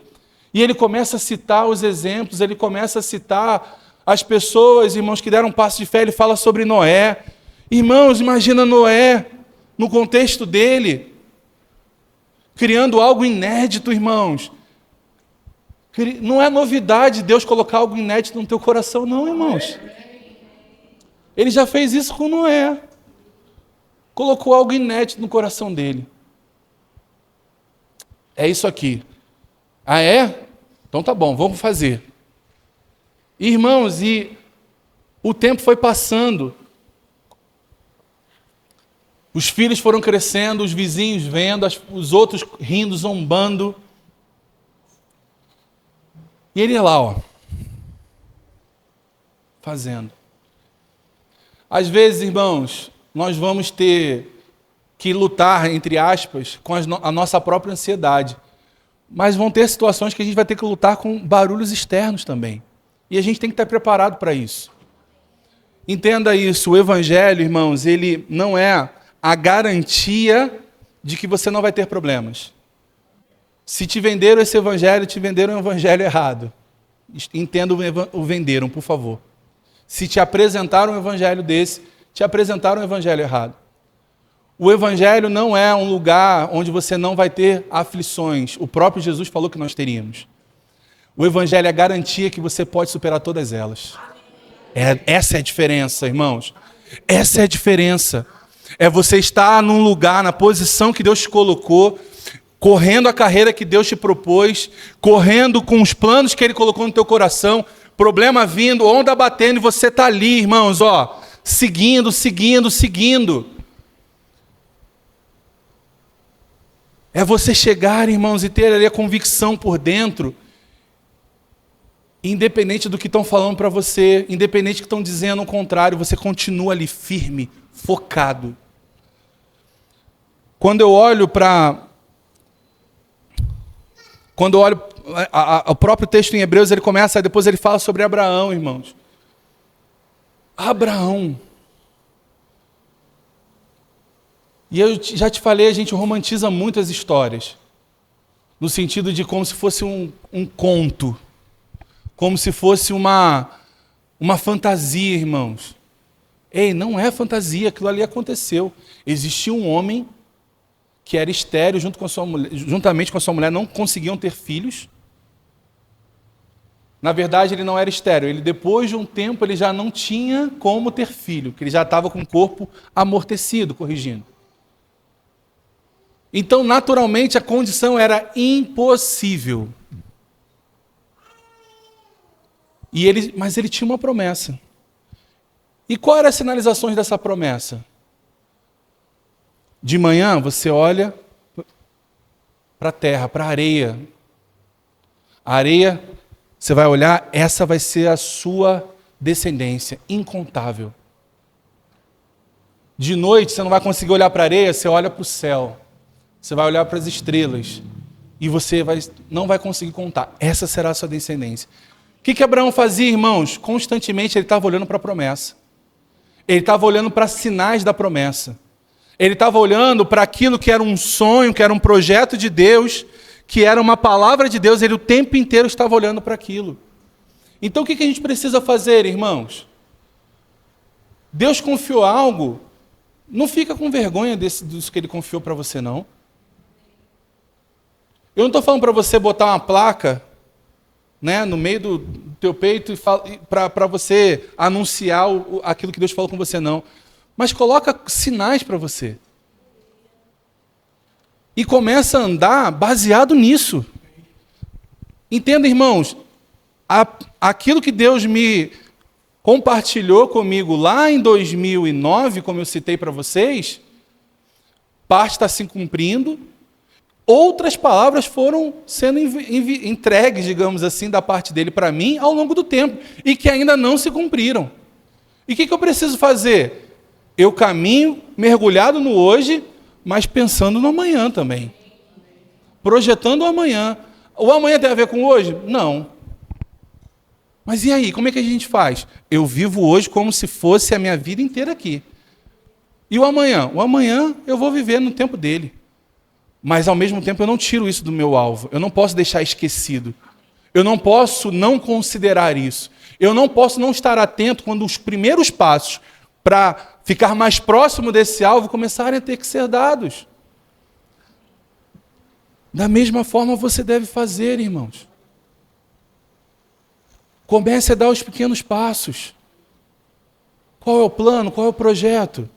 E ele começa a citar os exemplos, ele começa a citar as pessoas, irmãos, que deram um passo de fé. Ele fala sobre Noé. Irmãos, imagina Noé, no contexto dele, criando algo inédito, irmãos. Não é novidade Deus colocar algo inédito no teu coração, não, irmãos. Ele já fez isso com Noé. Colocou algo inédito no coração dele. É isso aqui. Ah, é? Então tá bom, vamos fazer. Irmãos, e o tempo foi passando. Os filhos foram crescendo, os vizinhos vendo, os outros rindo, zombando. E ele lá, fazendo. Às vezes, irmãos, nós vamos ter que lutar, entre aspas, com a nossa própria ansiedade. Mas vão ter situações que a gente vai ter que lutar com barulhos externos também. E a gente tem que estar preparado para isso. Entenda isso, o Evangelho, irmãos, ele não é a garantia de que você não vai ter problemas. Se te venderam esse evangelho, te venderam um evangelho errado. Entenda o venderam, por favor. Se te apresentaram um evangelho desse, te apresentaram o evangelho errado. O evangelho não é um lugar onde você não vai ter aflições. O próprio Jesus falou que nós teríamos. O evangelho é a garantia que você pode superar todas elas. Essa é a diferença, irmãos. Essa é a diferença. É você estar num lugar, na posição que Deus te colocou, correndo a carreira que Deus te propôs, correndo com os planos que Ele colocou no teu coração, problema vindo, onda batendo, e você está ali, irmãos, ó, seguindo. É você chegar, irmãos, e ter ali a convicção por dentro, independente do que estão falando para você, independente do que estão dizendo o contrário, você continua ali firme, focado. Quando eu olho o próprio texto em Hebreus, ele começa, depois ele fala sobre Abraão, irmãos. Abraão. E eu já te falei, a gente romantiza muito as histórias, no sentido de como se fosse um conto, como se fosse uma fantasia, irmãos. Ei, não é fantasia, aquilo ali aconteceu. Existia um homem que era estéril juntamente com a sua mulher, não conseguiam ter filhos. Na verdade, ele não era estéril. Ele, depois de um tempo, ele já não tinha como ter filho, porque ele já estava com o corpo amortecido, corrigindo. Então, naturalmente, a condição era impossível. Mas ele tinha uma promessa. E qual eram as sinalizações dessa promessa? De manhã você olha para a terra, para a areia. A areia, você vai olhar, essa vai ser a sua descendência, incontável. De noite você não vai conseguir olhar para a areia, você olha para o céu. Você vai olhar para as estrelas. E você não vai conseguir contar. Essa será a sua descendência. O que Abraão fazia, irmãos? Constantemente ele estava olhando para a promessa. Ele estava olhando para sinais da promessa. Ele estava olhando para aquilo que era um sonho, que era um projeto de Deus, que era uma palavra de Deus. Ele o tempo inteiro estava olhando para aquilo. Então o que a gente precisa fazer, irmãos? Deus confiou algo, não fica com vergonha disso que Ele confiou para você, não. Eu não estou falando para você botar uma placa, né, no meio do teu peito para você anunciar aquilo que Deus falou com você, não. Mas coloca sinais para você. E começa a andar baseado nisso. Entenda, irmãos, aquilo que Deus me compartilhou comigo lá em 2009, como eu citei para vocês, parte está se cumprindo, outras palavras foram sendo entregues, digamos assim, da parte dele para mim ao longo do tempo, e que ainda não se cumpriram. E o que eu preciso fazer? Eu caminho mergulhado no hoje, mas pensando no amanhã também. Projetando o amanhã. O amanhã tem a ver com hoje? Não. Mas e aí, como é que a gente faz? Eu vivo hoje como se fosse a minha vida inteira aqui. E o amanhã? O amanhã eu vou viver no tempo dele. Mas, ao mesmo tempo, eu não tiro isso do meu alvo. Eu não posso deixar esquecido. Eu não posso não considerar isso. Eu não posso não estar atento quando os primeiros passos para ficar mais próximo desse alvo começarem a ter que ser dados. Da mesma forma você deve fazer, irmãos. Comece a dar os pequenos passos. Qual é o plano? Qual é o projeto?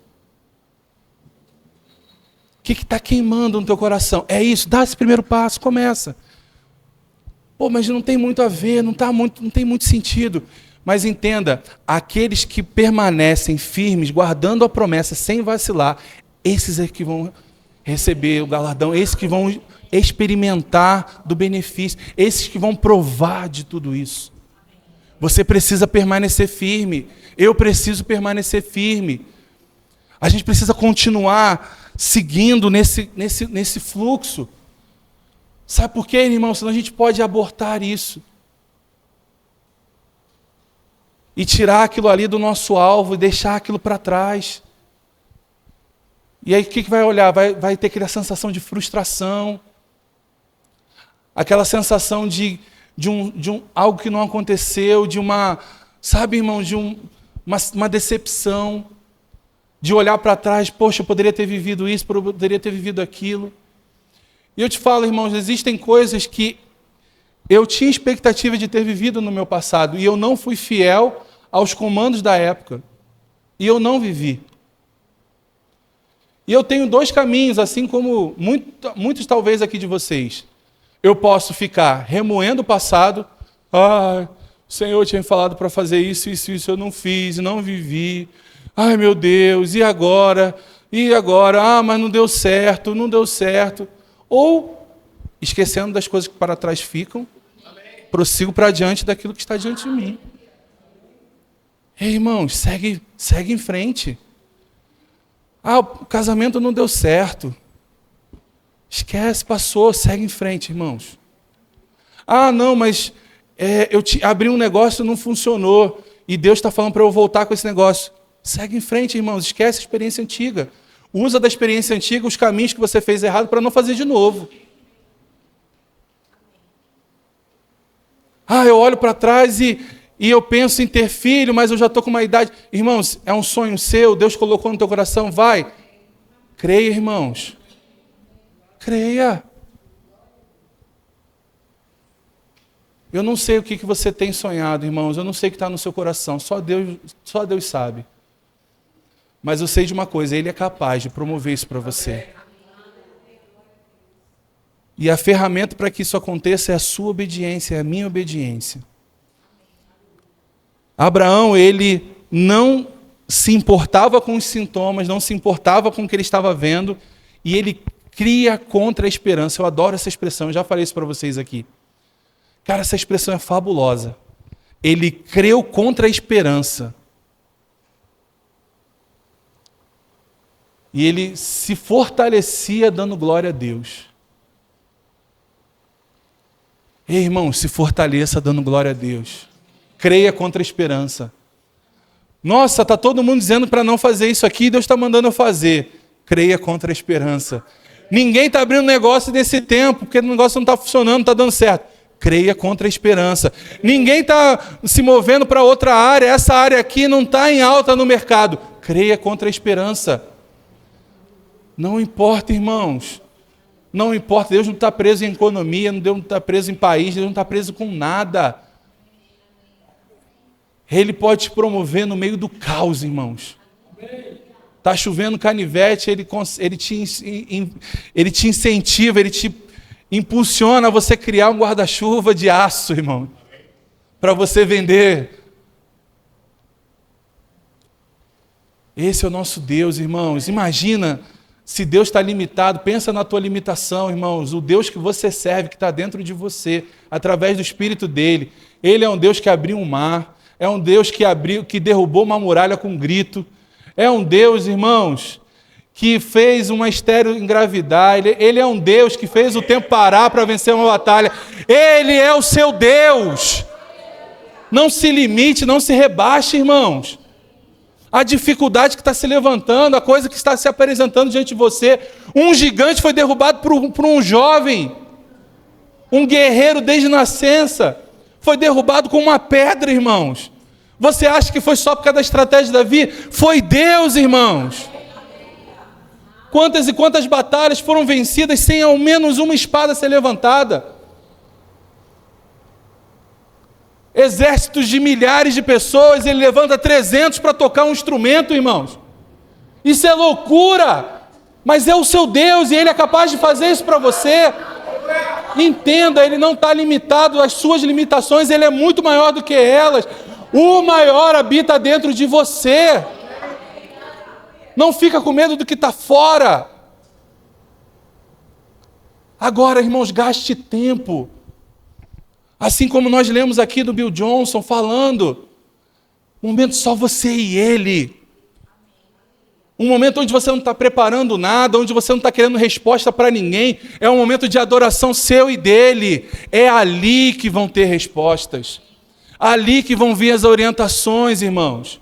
O que está queimando no teu coração? É isso, dá esse primeiro passo, começa. Pô, mas não tem muito a ver, não tem muito sentido. Mas entenda, aqueles que permanecem firmes, guardando a promessa sem vacilar, esses é que vão receber o galardão, esses que vão experimentar do benefício, esses que vão provar de tudo isso. Você precisa permanecer firme, eu preciso permanecer firme. A gente precisa continuar seguindo nesse fluxo. Sabe por quê, irmão? Senão a gente pode abortar isso. E tirar aquilo ali do nosso alvo e deixar aquilo para trás. E aí o que vai olhar? Vai ter aquela sensação de frustração. Aquela sensação de algo que não aconteceu, sabe, irmão, de uma decepção. de olhar para trás, poxa, eu poderia ter vivido isso, eu poderia ter vivido aquilo. E eu te falo, irmãos, existem coisas que eu tinha expectativa de ter vivido no meu passado e eu não fui fiel aos comandos da época. E eu não vivi. E eu tenho dois caminhos, assim como muitos talvez aqui de vocês. Eu posso ficar remoendo o passado. Ah, o Senhor tinha falado para fazer isso, eu não fiz, não vivi. Ai, meu Deus, e agora? E agora? Ah, mas não deu certo, não deu certo. Ou, esquecendo das coisas que para trás ficam, prossigo para diante daquilo que está diante de mim. Ei, irmãos, segue em frente. Ah, o casamento não deu certo. Esquece, passou, segue em frente, irmãos. Ah, não, mas eu abri um negócio e não funcionou. E Deus está falando para eu voltar com esse negócio. Segue em frente, irmãos, esquece a experiência antiga. Usa da experiência antiga os caminhos que você fez errado para não fazer de novo. Ah, eu olho para trás e eu penso em ter filho, mas eu já estou com uma idade. Irmãos, é um sonho seu, Deus colocou no teu coração, vai. Creia, irmãos. Creia. Eu não sei o que você tem sonhado, irmãos, eu não sei o que está no seu coração, só Deus sabe. Mas eu sei de uma coisa, Ele é capaz de promover isso para você. E a ferramenta para que isso aconteça é a sua obediência, é a minha obediência. Abraão, ele não se importava com os sintomas, não se importava com o que ele estava vendo, e ele cria contra a esperança. Eu adoro essa expressão, eu já falei isso para vocês aqui. Cara, essa expressão é fabulosa. Ele creu contra a esperança. E ele se fortalecia dando glória a Deus. Ei, irmão, se fortaleça dando glória a Deus. Creia contra a esperança. Nossa, está todo mundo dizendo para não fazer isso aqui, Deus está mandando eu fazer. Creia contra a esperança. Ninguém está abrindo negócio nesse tempo, porque o negócio não está funcionando, não está dando certo. Creia contra a esperança. Ninguém está se movendo para outra área, essa área aqui não está em alta no mercado. Creia contra a esperança. Não importa, irmãos. Não importa, Deus não está preso em economia, Deus não está preso em país, Deus não está preso com nada. Ele pode te promover no meio do caos, irmãos. Está chovendo canivete, ele te incentiva, ele te impulsiona a você criar um guarda-chuva de aço, irmão, para você vender. Esse é o nosso Deus, irmãos. Imagina se Deus está limitado, pensa na tua limitação, irmãos. O Deus que você serve, que está dentro de você, através do Espírito dele. Ele é um Deus que abriu um mar, é um Deus que derrubou uma muralha com um grito. É um Deus, irmãos, que fez uma estéril engravidar. Ele é um Deus que fez o tempo parar para vencer uma batalha. Ele é o seu Deus. Não se limite, não se rebaixe, irmãos. A dificuldade que está se levantando, a coisa que está se apresentando diante de você. Um gigante foi derrubado por um jovem, um guerreiro desde nascença. Foi derrubado com uma pedra, irmãos. Você acha que foi só por causa da estratégia de Davi? Foi Deus, irmãos. Quantas e quantas batalhas foram vencidas sem ao menos uma espada ser levantada? Exércitos de milhares de pessoas, ele levanta 300 para tocar um instrumento, irmãos. Isso é loucura, mas é o seu Deus e Ele é capaz de fazer isso para você. Entenda, Ele não está limitado às suas limitações, Ele é muito maior do que elas. O maior habita dentro de você. Não fica com medo do que está fora. Agora, irmãos, gaste tempo. Assim como nós lemos aqui do Bill Johnson falando, um momento só você e Ele. Um momento onde você não está preparando nada, onde você não está querendo resposta para ninguém. É um momento de adoração seu e dele. É ali que vão ter respostas. Ali que vão vir as orientações, irmãos.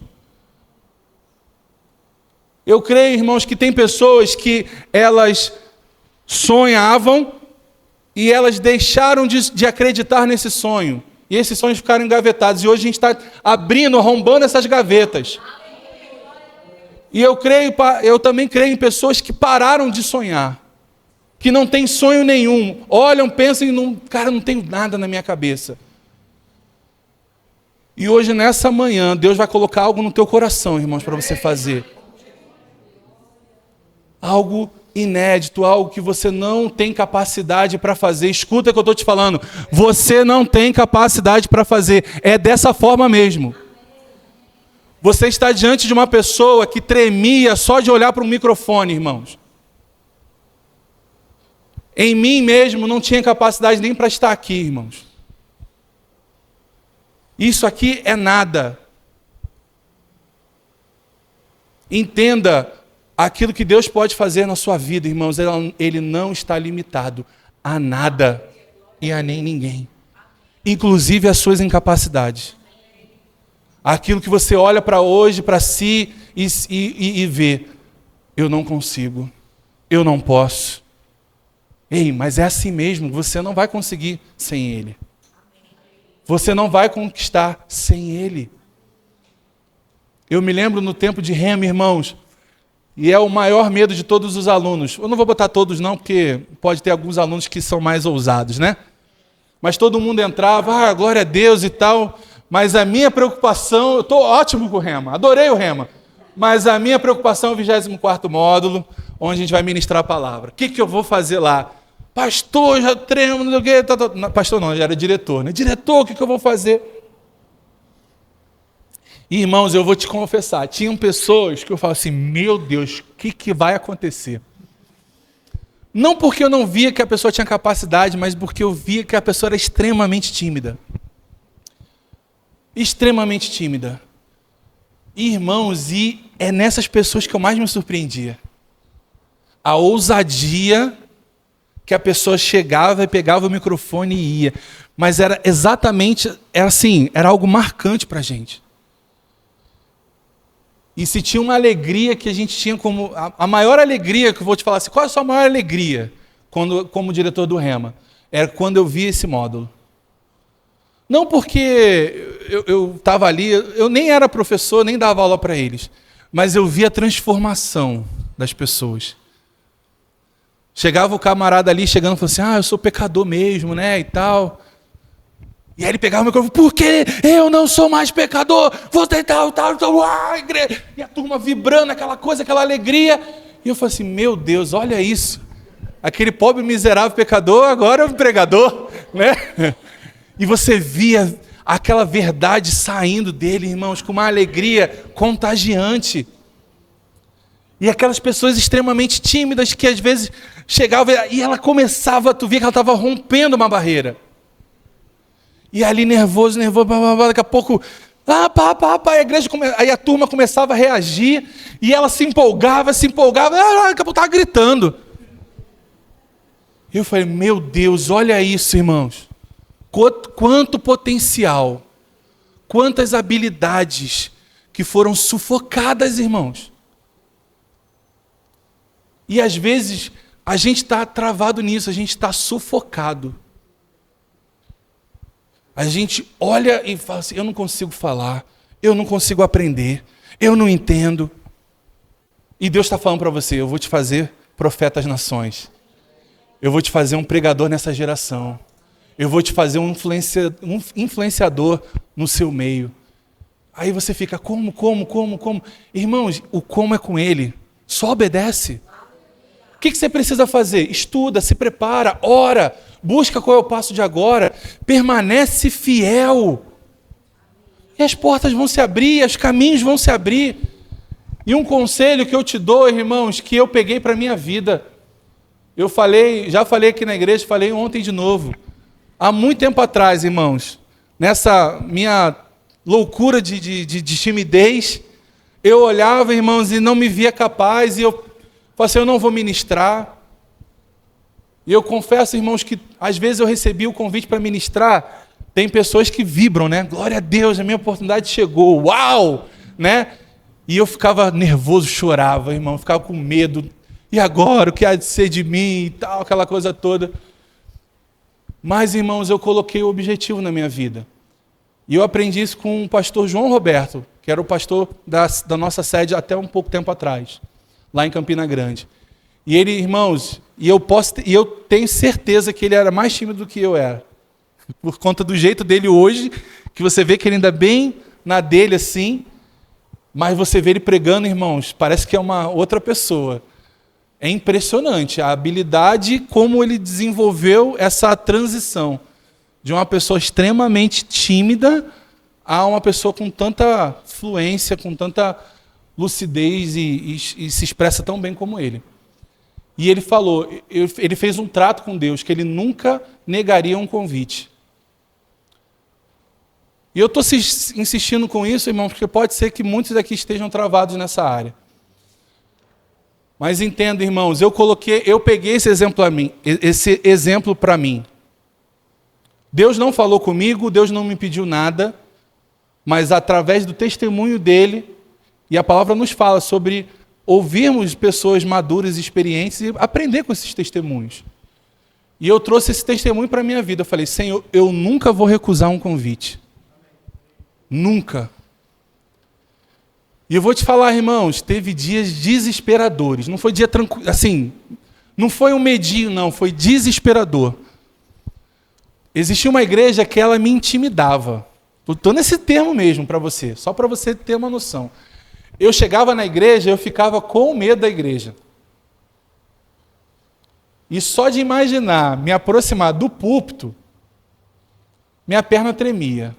Eu creio, irmãos, que tem pessoas que elas sonhavam e elas deixaram de acreditar nesse sonho. E esses sonhos ficaram engavetados. E hoje a gente está abrindo, arrombando essas gavetas. E eu também creio em pessoas que pararam de sonhar, que não têm sonho nenhum, olham, pensam e cara, não tenho nada na minha cabeça. E hoje, nessa manhã, Deus vai colocar algo no teu coração, irmãos, para você fazer. Algo inédito, algo que você não tem capacidade para fazer. Escuta o que eu estou te falando. Você não tem capacidade para fazer. É dessa forma mesmo. Você está diante de uma pessoa que tremia só de olhar para um microfone, irmãos. Em mim mesmo não tinha capacidade nem para estar aqui, irmãos. Isso aqui é nada. Entenda aquilo que Deus pode fazer na sua vida, irmãos. Ele não está limitado a nada e a nem ninguém. Inclusive as suas incapacidades. Aquilo que você olha para hoje, para si e vê. Eu não consigo. Eu não posso. Ei, mas é assim mesmo. Você não vai conseguir sem Ele. Você não vai conquistar sem Ele. Eu me lembro no tempo de remo, irmãos, e é o maior medo de todos os alunos. Eu não vou botar todos não, porque pode ter alguns alunos que são mais ousados, né? Mas todo mundo entrava, glória a Deus e tal, mas a minha preocupação, eu estou ótimo com o rema, adorei o rema, mas a minha preocupação é o 24º módulo, onde a gente vai ministrar a palavra. O que eu vou fazer lá? Pastor, já tremo, não sei o quê. Não, pastor não, já era diretor, né? Diretor, o que eu vou fazer? E, irmãos, eu vou te confessar, tinham pessoas que eu falo assim, meu Deus, o que vai acontecer? Não porque eu não via que a pessoa tinha capacidade, mas porque eu via que a pessoa era extremamente tímida. Extremamente tímida. Irmãos, e é nessas pessoas que eu mais me surpreendia. A ousadia que a pessoa chegava e pegava o microfone e ia. Mas era exatamente, era algo marcante para a gente. E se tinha uma alegria que a gente tinha como... A maior alegria, que eu vou te falar assim, qual é a sua maior alegria como diretor do Rema? Era quando eu via esse módulo. Não porque eu estava ali, eu nem era professor, nem dava aula para eles, mas eu via a transformação das pessoas. Chegava o camarada ali, chegando e falou assim, eu sou pecador mesmo, né, e tal. E aí ele pegava o microfone, porque eu não sou mais pecador, vou tentar, tal, igreja. E a turma vibrando, aquela coisa, aquela alegria. E eu falei assim, meu Deus, olha isso. Aquele pobre miserável pecador, agora é um pregador, né? E você via aquela verdade saindo dele, irmãos, com uma alegria contagiante. E aquelas pessoas extremamente tímidas que às vezes chegavam e ela começava, tu via que ela estava rompendo uma barreira. E ali nervoso, daqui a pouco, a igreja, aí a turma começava a reagir, e ela se empolgava, daqui a pouco estava gritando. Eu falei, meu Deus, olha isso, irmãos. Quanto potencial, quantas habilidades que foram sufocadas, irmãos. E às vezes a gente está travado nisso, a gente está sufocado. A gente olha e fala assim, eu não consigo falar, eu não consigo aprender, eu não entendo. E Deus está falando para você, eu vou te fazer profeta às nações. Eu vou te fazer um pregador nessa geração. Eu vou te fazer um influenciador no seu meio. Aí você fica, como? Irmãos, o como é com Ele. Só obedece. O que você precisa fazer? Estuda, se prepara, ora, busca qual é o passo de agora, permanece fiel. E as portas vão se abrir, os caminhos vão se abrir. E um conselho que eu te dou, irmãos, que eu peguei para a minha vida. Já falei aqui na igreja, falei ontem de novo. Há muito tempo atrás, irmãos, nessa minha loucura de timidez, eu olhava, irmãos, e não me via capaz, e eu falei assim, eu não vou ministrar. E eu confesso, irmãos, que às vezes eu recebi o convite para ministrar, tem pessoas que vibram, né? Glória a Deus, a minha oportunidade chegou, uau! Né? E eu ficava nervoso, chorava, irmão, ficava com medo. E agora, o que há de ser de mim e tal, aquela coisa toda. Mas, irmãos, eu coloquei o objetivo na minha vida. E eu aprendi isso com o pastor João Roberto. que era o pastor da nossa sede até um pouco tempo atrás, lá em Campina Grande. E ele, irmãos, e eu tenho certeza que ele era mais tímido do que eu era. Por conta do jeito dele hoje, que você vê que ele ainda bem na dele assim, mas você vê ele pregando, irmãos, parece que é uma outra pessoa. É impressionante a habilidade como ele desenvolveu essa transição de uma pessoa extremamente tímida a uma pessoa com tanta fluência, com tanta lucidez e se expressa tão bem como ele. E ele falou, ele fez um trato com Deus, que ele nunca negaria um convite. E eu estou insistindo com isso, irmãos, porque pode ser que muitos daqui estejam travados nessa área. Mas entenda, irmãos, eu peguei esse exemplo para mim. Deus não falou comigo, Deus não me pediu nada, mas através do testemunho dele, e a palavra nos fala sobre ouvirmos pessoas maduras e experientes e aprender com esses testemunhos. E eu trouxe esse testemunho para a minha vida. Eu falei, Senhor, eu nunca vou recusar um convite. Nunca. E eu vou te falar, irmãos, teve dias desesperadores. Não foi dia tranquilo, assim, não foi um medinho, não, foi desesperador. Existia uma igreja que ela me intimidava. Estou nesse termo mesmo para você, só para você ter uma noção. Eu chegava na igreja, eu ficava com medo da igreja. E só de imaginar me aproximar do púlpito, minha perna tremia.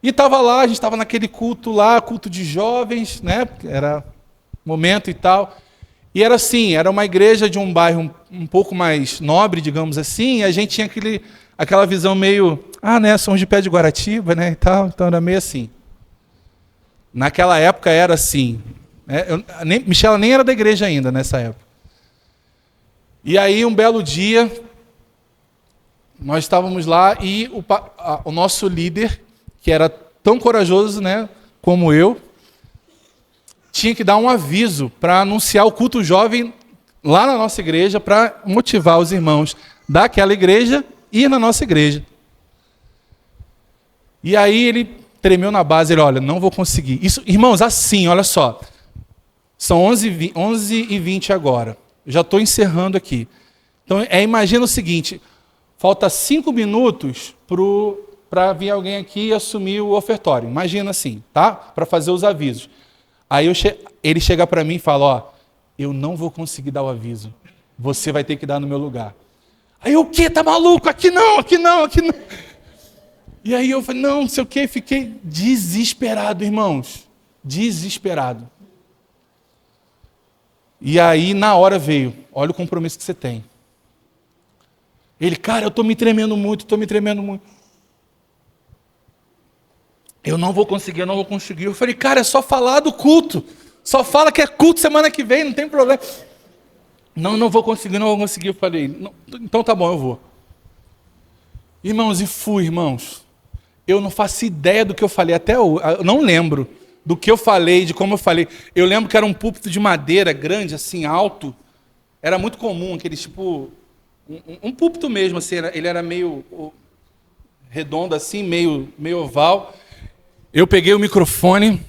E estava lá, a gente estava naquele culto lá, culto de jovens, né? Era momento e tal. E era assim, era uma igreja de um bairro um pouco mais nobre, digamos assim, e a gente tinha aquela visão meio, né, somos de pé de Guaratiba, né, e tal, então era meio assim. Naquela época era assim. Michela nem era da igreja ainda nessa época. E aí, um belo dia, nós estávamos lá e o nosso líder, que era tão corajoso, né, como eu, tinha que dar um aviso para anunciar o culto jovem lá na nossa igreja, para motivar os irmãos daquela igreja e ir na nossa igreja. E aí ele tremeu na base, ele, olha, não vou conseguir. Isso, irmãos, assim, olha só, são 11h20 agora, eu já estou encerrando aqui. Então, imagina o seguinte, falta 5 minutos para vir alguém aqui e assumir o ofertório. Imagina assim, tá? Para fazer os avisos. Aí ele chega para mim e fala, eu não vou conseguir dar o aviso. Você vai ter que dar no meu lugar. Aí eu, o quê? Tá maluco? Aqui não, aqui não, aqui não. E aí eu falei, não sei o quê. Fiquei desesperado, irmãos. Desesperado. E aí, na hora veio, olha o compromisso que você tem. Ele, cara, eu estou me tremendo muito, Eu não vou conseguir. Eu falei, cara, é só falar do culto. Só fala que é culto semana que vem, não tem problema. Não vou conseguir. Eu falei, então tá bom, eu vou. Irmãos, e fui, irmãos. Eu não faço ideia do que eu falei até hoje. Eu não lembro do que eu falei, de como eu falei. Eu lembro que era um púlpito de madeira grande, assim, alto. Era muito comum, aquele tipo... Um púlpito mesmo, assim, ele era meio redondo assim, meio oval. Eu peguei o microfone,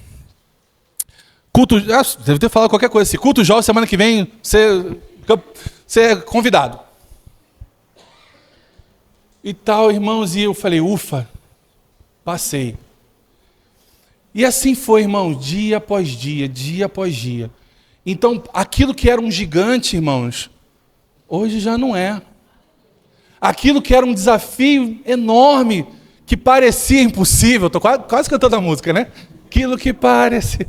deve ter falado qualquer coisa assim, culto jovem, semana que vem, você é convidado. E tal, irmãos, e eu falei, ufa, passei. E assim foi, irmãos, dia após dia. Então, aquilo que era um gigante, irmãos, hoje já não é. Aquilo que era um desafio enorme, que parecia impossível, estou quase cantando a música, né? Aquilo que parece.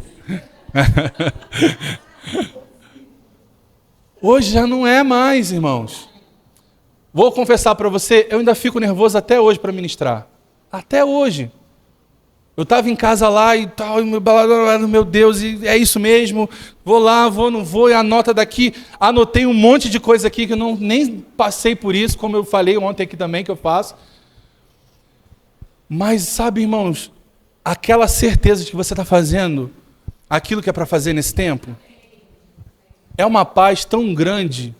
Hoje já não é mais, irmãos. Vou confessar para você, eu ainda fico nervoso até hoje para ministrar. Até hoje. Eu estava em casa lá e tal, e meu Deus, e é isso mesmo, vou lá, não vou, e anota daqui. Anotei um monte de coisa aqui que eu nem passei por isso, como eu falei ontem aqui também que eu faço. Mas sabe, irmãos, aquela certeza de que você está fazendo aquilo que é para fazer nesse tempo, é uma paz tão grande.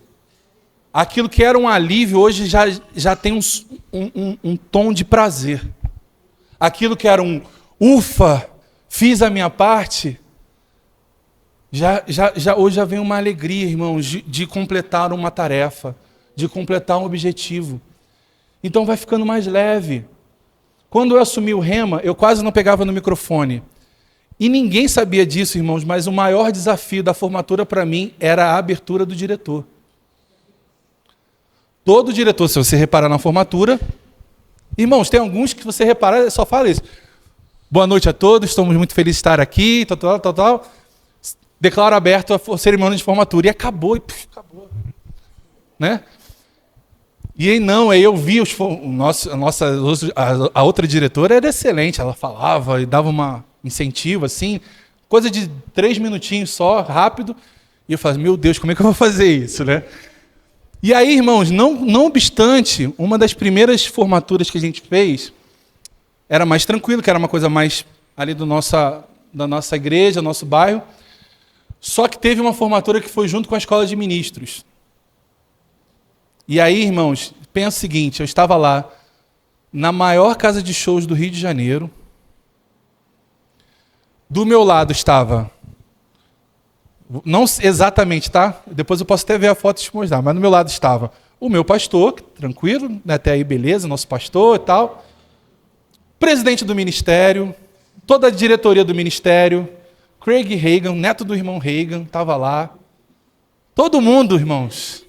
Aquilo que era um alívio, hoje já tem um tom de prazer. Aquilo que era um ufa, fiz a minha parte, hoje já vem uma alegria, irmãos, de completar uma tarefa, de completar um objetivo. Então vai ficando mais leve. Quando eu assumi o Rema, eu quase não pegava no microfone. E ninguém sabia disso, irmãos, mas o maior desafio da formatura para mim era a abertura do diretor. Todo diretor, se você reparar na formatura, irmãos, tem alguns que você reparar, só fala isso. Boa noite a todos, estamos muito felizes de estar aqui, tal. Declaro aberto a cerimônia de formatura. E acabou, acabou. Né? E aí não, aí eu vi a outra diretora era excelente, ela falava e dava uma incentivo, assim, coisa de 3 minutinhos só, rápido, e eu falei, meu Deus, como é que eu vou fazer isso, né? E aí, irmãos, não obstante, uma das primeiras formaturas que a gente fez era mais tranquilo, que era uma coisa mais ali da nossa igreja, nosso bairro, só que teve uma formatura que foi junto com a escola de ministros. E aí, irmãos, pensa o seguinte, eu estava lá, na maior casa de shows do Rio de Janeiro, do meu lado estava, não exatamente, tá? Depois eu posso até ver a foto e te mostrar, mas do meu lado estava o meu pastor, tranquilo, né? Até aí beleza, nosso pastor e tal, presidente do ministério, toda a diretoria do ministério, Craig Reagan, neto do irmão Reagan, estava lá, todo mundo, irmãos.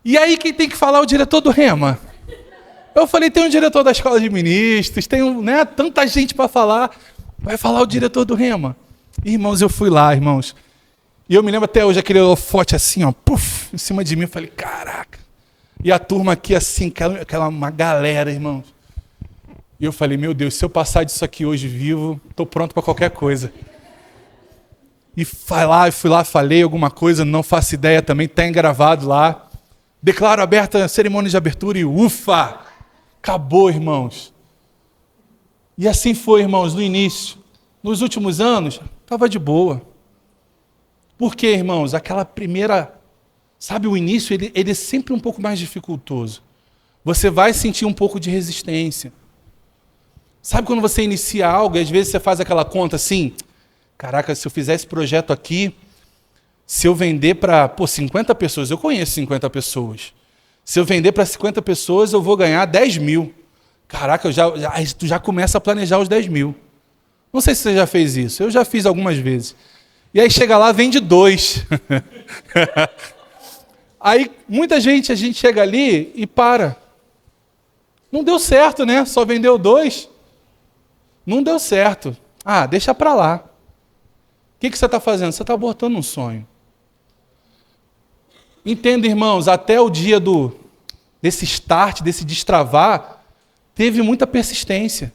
E aí quem tem que falar é o diretor do Rema. Eu falei, tem um diretor da escola de ministros, tem tanta gente para falar, vai falar o diretor do Rema. Irmãos, eu fui lá, irmãos. E eu me lembro até hoje, aquele holofote assim, ó, puf, em cima de mim, eu falei, caraca. E a turma aqui assim, uma galera, irmãos. E eu falei, meu Deus, se eu passar disso aqui hoje vivo, estou pronto para qualquer coisa. E fui lá, falei alguma coisa, não faço ideia também, tem gravado lá. Declaro aberta a cerimônia de abertura e ufa! Acabou, irmãos. E assim foi, irmãos, no início. Nos últimos anos, estava de boa. Por quê, irmãos? Aquela primeira... Sabe, o início, ele é sempre um pouco mais dificultoso. Você vai sentir um pouco de resistência. Sabe quando você inicia algo e às vezes você faz aquela conta assim... Caraca, se eu fizer esse projeto aqui, se eu vender para 50 pessoas, eu conheço 50 pessoas. Se eu vender para 50 pessoas, eu vou ganhar 10 mil. Caraca, tu já começa a planejar os 10 mil. Não sei se você já fez isso, eu já fiz algumas vezes. E aí chega lá, vende 2. Aí muita gente, a gente chega ali e para. Não deu certo, né? Só vendeu 2. Não deu certo. Ah, deixa para lá. O que você está fazendo? Você está abortando um sonho. Entenda, irmãos, até o dia desse start, desse destravar, teve muita persistência.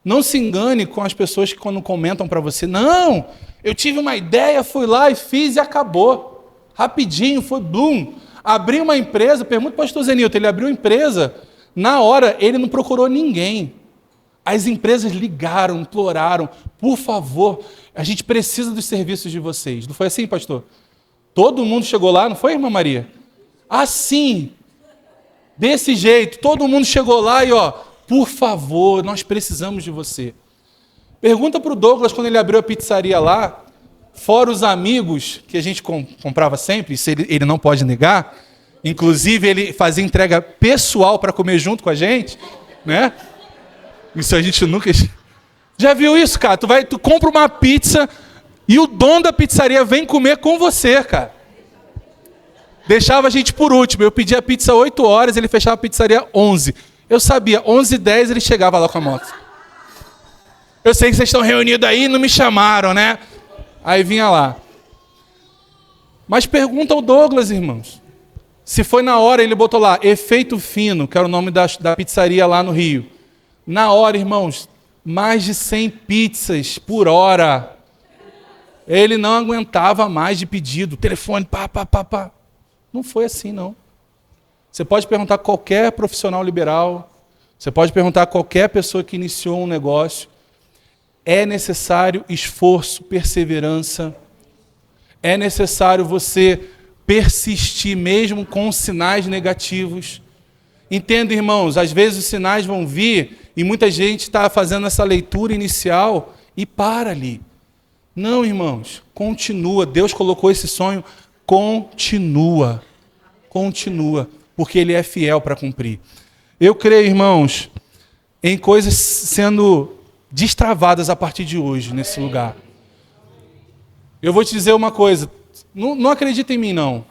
Não se engane com as pessoas que quando comentam para você, não, eu tive uma ideia, fui lá e fiz e acabou. Rapidinho, foi boom. Abri uma empresa, pergunta para o pastor Zenilton, ele abriu uma empresa, na hora ele não procurou ninguém. As empresas ligaram, imploraram, por favor, a gente precisa dos serviços de vocês. Não foi assim, pastor? Todo mundo chegou lá, não foi, irmã Maria? Assim, desse jeito, todo mundo chegou lá e, ó, por favor, nós precisamos de você. Pergunta para o Douglas, quando ele abriu a pizzaria lá, fora os amigos que a gente comprava sempre, isso ele não pode negar, inclusive ele fazia entrega pessoal para comer junto com a gente, né? Isso a gente nunca... Já viu isso, cara? Tu compra uma pizza e o dono da pizzaria vem comer com você, cara. Deixava a gente por último. Eu pedia a pizza 8 horas, ele fechava a pizzaria 11. Eu sabia, 11h10 ele chegava lá com a moto. Eu sei que vocês estão reunidos aí e não me chamaram, né? Aí vinha lá. Mas pergunta ao Douglas, irmãos. Se foi na hora, ele botou lá, Efeito Fino, que era o nome da pizzaria lá no Rio. Na hora, irmãos, mais de 100 pizzas por hora. Ele não aguentava mais de pedido. Telefone, pá. Não foi assim, não. Você pode perguntar a qualquer profissional liberal, você pode perguntar a qualquer pessoa que iniciou um negócio. É necessário esforço, perseverança. É necessário você persistir mesmo com sinais negativos. Entenda, irmãos, às vezes os sinais vão vir e muita gente está fazendo essa leitura inicial e para ali. Não, irmãos, continua. Deus colocou esse sonho, continua. Continua, porque Ele é fiel para cumprir. Eu creio, irmãos, em coisas sendo destravadas a partir de hoje, nesse lugar. Eu vou te dizer uma coisa, não acredita em mim, não.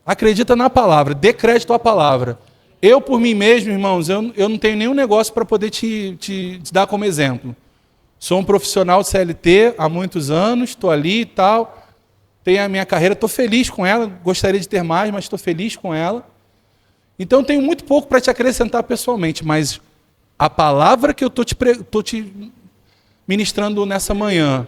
Acredita na palavra, dê crédito à palavra. Eu, por mim mesmo, irmãos, eu não tenho nenhum negócio para poder te dar como exemplo. Sou um profissional de CLT há muitos anos, estou ali e tal, tenho a minha carreira, estou feliz com ela, gostaria de ter mais, mas estou feliz com ela. Então, tenho muito pouco para te acrescentar pessoalmente, mas a palavra que eu estou te ministrando nessa manhã,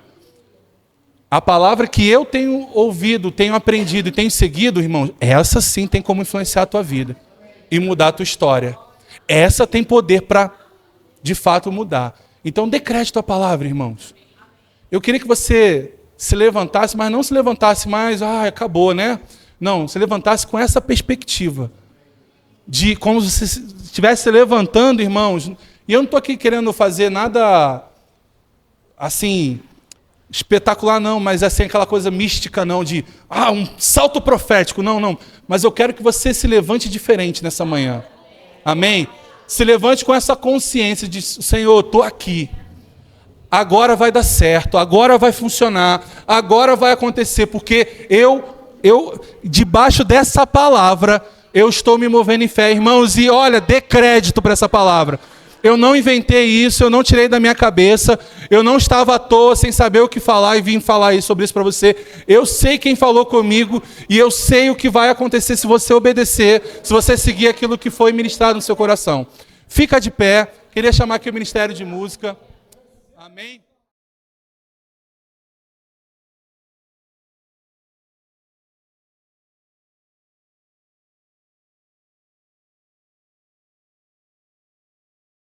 a palavra que eu tenho ouvido, tenho aprendido e tenho seguido, irmãos, essa sim tem como influenciar a tua vida e mudar a tua história. Essa tem poder para, de fato, mudar. Então, dê crédito à palavra, irmãos. Eu queria que você se levantasse, mas não se levantasse mais, acabou, né? Não, se levantasse com essa perspectiva de como se você estivesse se levantando, irmãos. E eu não estou aqui querendo fazer nada assim espetacular, não, mas assim aquela coisa mística, não, de um salto profético, não. Mas eu quero que você se levante diferente nessa manhã. Amém? Se levante com essa consciência de, Senhor, eu estou aqui. Agora vai dar certo, agora vai funcionar, agora vai acontecer, porque eu debaixo dessa palavra, eu estou me movendo em fé, irmãos, e olha, dê crédito para essa palavra. Eu não inventei isso, eu não tirei da minha cabeça, eu não estava à toa sem saber o que falar e vim falar sobre isso para você. Eu sei quem falou comigo e eu sei o que vai acontecer se você obedecer, se você seguir aquilo que foi ministrado no seu coração. Fica de pé, queria chamar aqui o Ministério de Música. Amém?